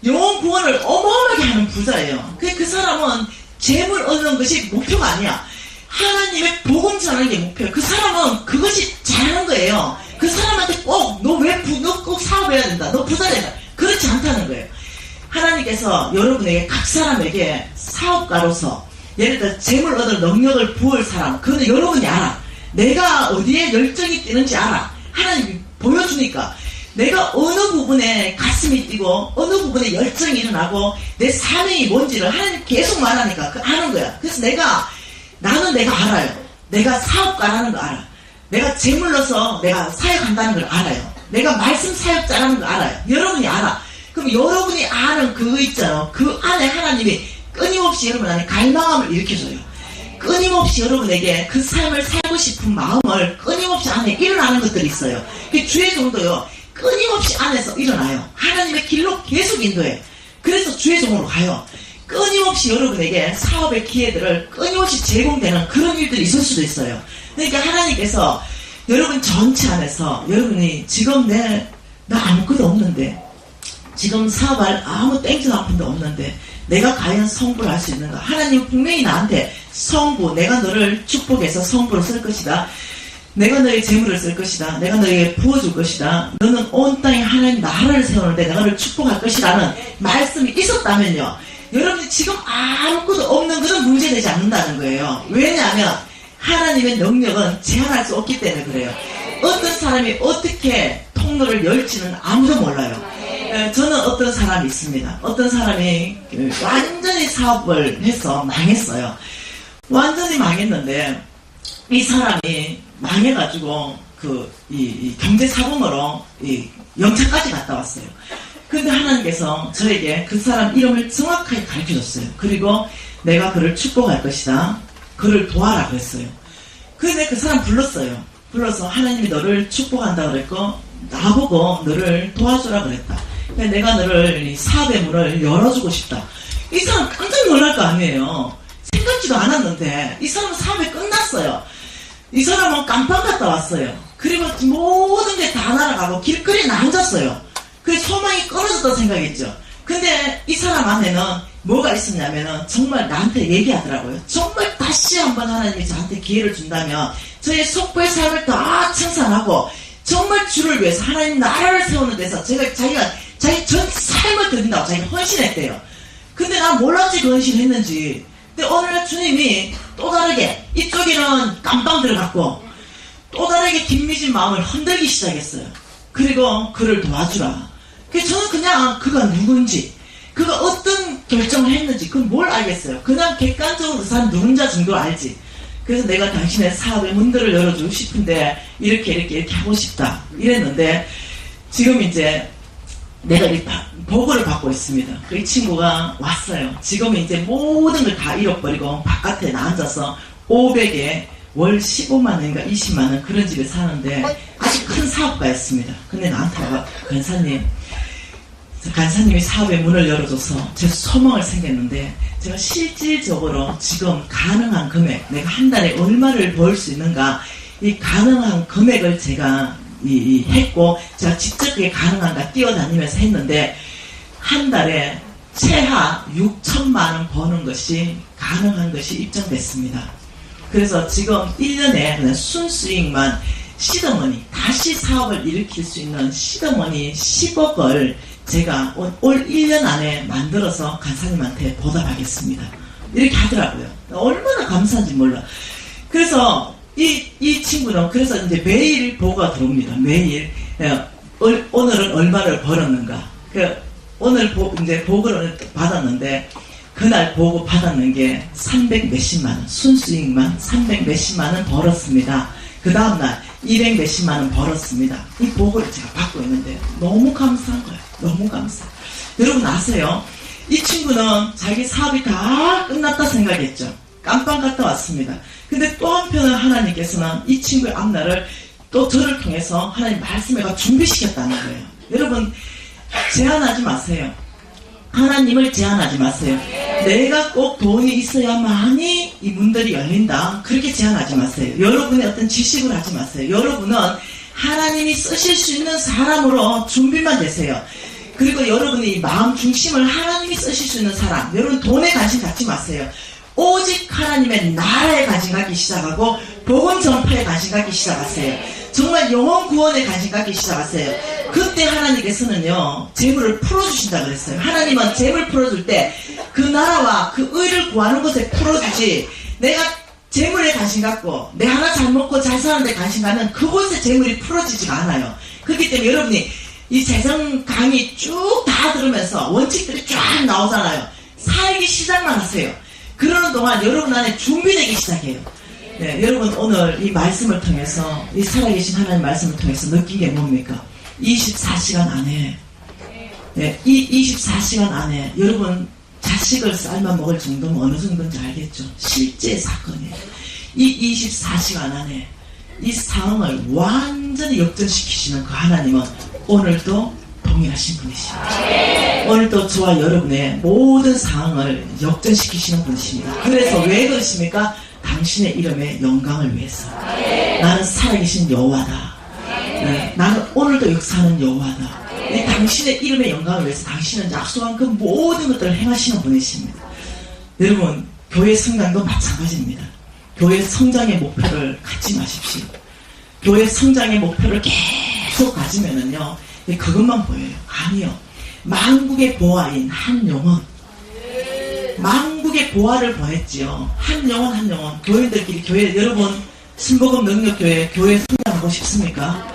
영혼 구원을 어마어마하게 하는 부자예요. 그 사람은 재물 얻는 것이 목표가 아니야. 하나님의 복음 전하는 게 목표예요. 그 사람은 그것이 잘하는 거예요. 그 사람한테 꼭 너 꼭 사업해야 된다. 너 부자 된다. 그렇지 않다는 거예요. 하나님께서 여러분에게 각 사람에게 사업가로서 예를 들어 재물 얻을 능력을 부을 사람, 그거는 여러분이 알아. 내가 어디에 열정이 뛰는지 알아. 하나님이 보여주니까 내가 어느 부분에 가슴이 뛰고 어느 부분에 열정이 일어나고 내 사명이 뭔지를 하나님 계속 말하니까 아는 거야. 그래서 나는 내가 알아요. 내가 사업가라는 거 알아. 내가 재물로서 내가 사역한다는 걸 알아요. 내가 말씀 사역자라는 걸 알아요. 여러분이 알아. 그럼 여러분이 아는 그거 있잖아요. 그 안에 하나님이 끊임없이 여러분 안에 갈망함을 일으켜줘요. 끊임없이 여러분에게 그 삶을 살고 싶은 마음을 끊임없이 안에 일어나는 것들이 있어요. 그 주의 종도요, 끊임없이 안에서 일어나요. 하나님의 길로 계속 인도해. 그래서 주의 종으로 가요. 끊임없이 여러분에게 사업의 기회들을 끊임없이 제공되는 그런 일들이 있을 수도 있어요. 그러니까 하나님께서 여러분 전체 안에서 여러분이 지금 나 아무것도 없는데, 지금 사업할 아무 땡볕 한 푼도 없는데 내가 과연 성부를 할 수 있는가? 하나님 분명히 나한테 성부, 내가 너를 축복해서 성부를 쓸 것이다. 내가 너의 재물을 쓸 것이다. 내가 너에게 부어줄 것이다. 너는 온 땅에 하나님 나라를 세우는데 내가 너를 축복할 것이라는 말씀이 있었다면요, 여러분이 지금 아무것도 없는 것은 문제되지 않는다는 거예요. 왜냐하면 하나님의 능력은 제한할 수 없기 때문에 그래요. 어떤 사람이 어떻게 통로를 열지는 아무도 몰라요. 저는 어떤 사람이 있습니다. 어떤 사람이 완전히 사업을 해서 망했어요. 완전히 망했는데 이 사람이 망해가지고 이 경제사범으로 영창까지 갔다 왔어요. 근데 하나님께서 저에게 그 사람 이름을 정확하게 가르쳐줬어요. 그리고 내가 그를 축복할 것이다. 그를 도와라 그랬어요. 근데 그 사람 불렀어요. 불러서 하나님이 너를 축복한다 그랬고 나보고 너를 도와주라 그랬다. 내가 너를 이 사업의 문을 열어주고 싶다. 이 사람 깜짝 놀랄 거 아니에요. 생각지도 않았는데 이 사람은 사업이 끝났어요. 이 사람은 깜빵 갔다 왔어요. 그리고 모든 게 다 날아가고 길거리에 앉았어요. 그 소망이 끊어졌다고 생각했죠. 근데 이 사람 안에는 뭐가 있었냐면은 정말 나한테 얘기하더라고요. 정말 다시 한번 하나님이 저한테 기회를 준다면 저의 속부의 삶을 다 청산하고 정말 주를 위해서 하나님 나라를 세우는 데서 자기가 자기 전 삶을 드린다고 자기가 헌신했대요. 근데 난 몰랐지 그 헌신했는지. 근데 오늘날 주님이 또 다르게 이쪽에는 깜빵 들어갔고 또 다르게 김미진 마음을 흔들기 시작했어요. 그리고 그를 도와주라. 그래서 저는 그냥 그가 누군지, 그가 어떤 결정을 했는지 그건 뭘 알겠어요. 그냥 객관적으로 그 사람 누군지 정도를 알지. 그래서 내가 당신의 사업의 문들을 열어주고 싶은데 이렇게 하고 싶다 이랬는데, 지금 이제 내가 이 보고를 받고 있습니다. 이 친구가 왔어요. 지금 이제 모든 걸 다 잃어버리고 바깥에 앉아서 500에 월 15만원인가 20만원 그런 집에 사는데 아주 큰 사업가였습니다. 근데 나한테 와가, 권사님 간사님이 사업의 문을 열어줘서 제 소망을 생겼는데, 제가 실질적으로 지금 가능한 금액, 내가 한 달에 얼마를 벌 수 있는가, 이 가능한 금액을 제가 했고, 제가 직접 그게 가능한가 뛰어다니면서 했는데, 한 달에 최하 6천만 원 버는 것이 가능한 것이 입증됐습니다. 그래서 지금 1년에 그냥 순수익만 시드머니, 다시 사업을 일으킬 수 있는 시드머니 10억을 제가 올 1년 안에 만들어서 간사님한테 보답하겠습니다. 이렇게 하더라고요. 얼마나 감사한지 몰라. 그래서 이 친구는 그래서 이제 매일 보고가 들어옵니다. 매일 오늘은 얼마를 벌었는가. 오늘 이제 보고를 받았는데, 그날 보고 받았는 게 300 몇십만 원, 순수익만 300 몇십만 원 벌었습니다. 그 다음날 200 몇십만 원 벌었습니다. 이 보고를 제가 받고 있는데 너무 감사한 거예요. 너무 감사. 여러분 아세요? 이 친구는 자기 사업이 다 끝났다 생각했죠. 깜빵 갔다 왔습니다. 근데 또 한편은 하나님께서는 이 친구의 앞날을 또 저를 통해서 하나님 말씀해가 준비시켰다는 거예요. 여러분 제한하지 마세요. 하나님을 제한하지 마세요. 내가 꼭 돈이 있어야만이 이 문들이 열린다. 그렇게 제한하지 마세요. 여러분의 어떤 지식을 하지 마세요. 여러분은 하나님이 쓰실 수 있는 사람으로 준비만 되세요. 그리고 여러분이 마음 중심을 하나님이 쓰실 수 있는 사람. 여러분 돈에 관심 갖지 마세요. 오직 하나님의 나라에 관심 갖기 시작하고 복음 전파에 관심 갖기 시작하세요. 정말 영혼 구원에 관심 갖기 시작하세요. 그때 하나님께서는요 재물을 풀어주신다 그랬어요. 하나님은 재물 풀어줄 때 그 나라와 그 의를 구하는 것에 풀어주지, 내가 재물에 관심 갖고 내 하나 잘 먹고 잘 사는데 관심 갖는 그곳에 재물이 풀어지지가 않아요. 그렇기 때문에 여러분이 이 재정 강의 쭉 다 들으면서 원칙들이 쫙 나오잖아요. 살기 시작만 하세요. 그러는 동안 여러분 안에 준비되기 시작해요. 네, 여러분 오늘 이 말씀을 통해서, 이 살아계신 하나님 말씀을 통해서 느낀 게 뭡니까? 24시간 안에, 네, 이 24시간 안에 여러분 자식을 삶아 먹을 정도면 어느 정도인지 알겠죠? 실제 사건이에요. 이 24시간 안에 이 상황을 완전히 역전시키시는 그 하나님은 오늘도 동일하신 분이십니다. 오늘도 저와 여러분의 모든 상황을 역전시키시는 분이십니다. 그래서 왜 그러십니까? 당신의 이름의 영광을 위해서. 나는 살아계신 여호와다. 네, 나는 오늘도 역사하는 여호와다. 이 당신의 이름의 영광을 위해서 당신은 약속한 그 모든 것들을 행하시는 분이십니다. 여러분 교회 성장도 마찬가지입니다. 교회 성장의 목표를 갖지 마십시오. 교회 성장의 목표를 계속 가지면은요 그것만 보여요. 아니요. 만국의 보화인 한 영혼, 만국의 보화를 보냈지요. 한 영혼 한 영혼. 교인들끼리 교회, 여러분 신복음 능력교회 교회 성장하고 싶습니까?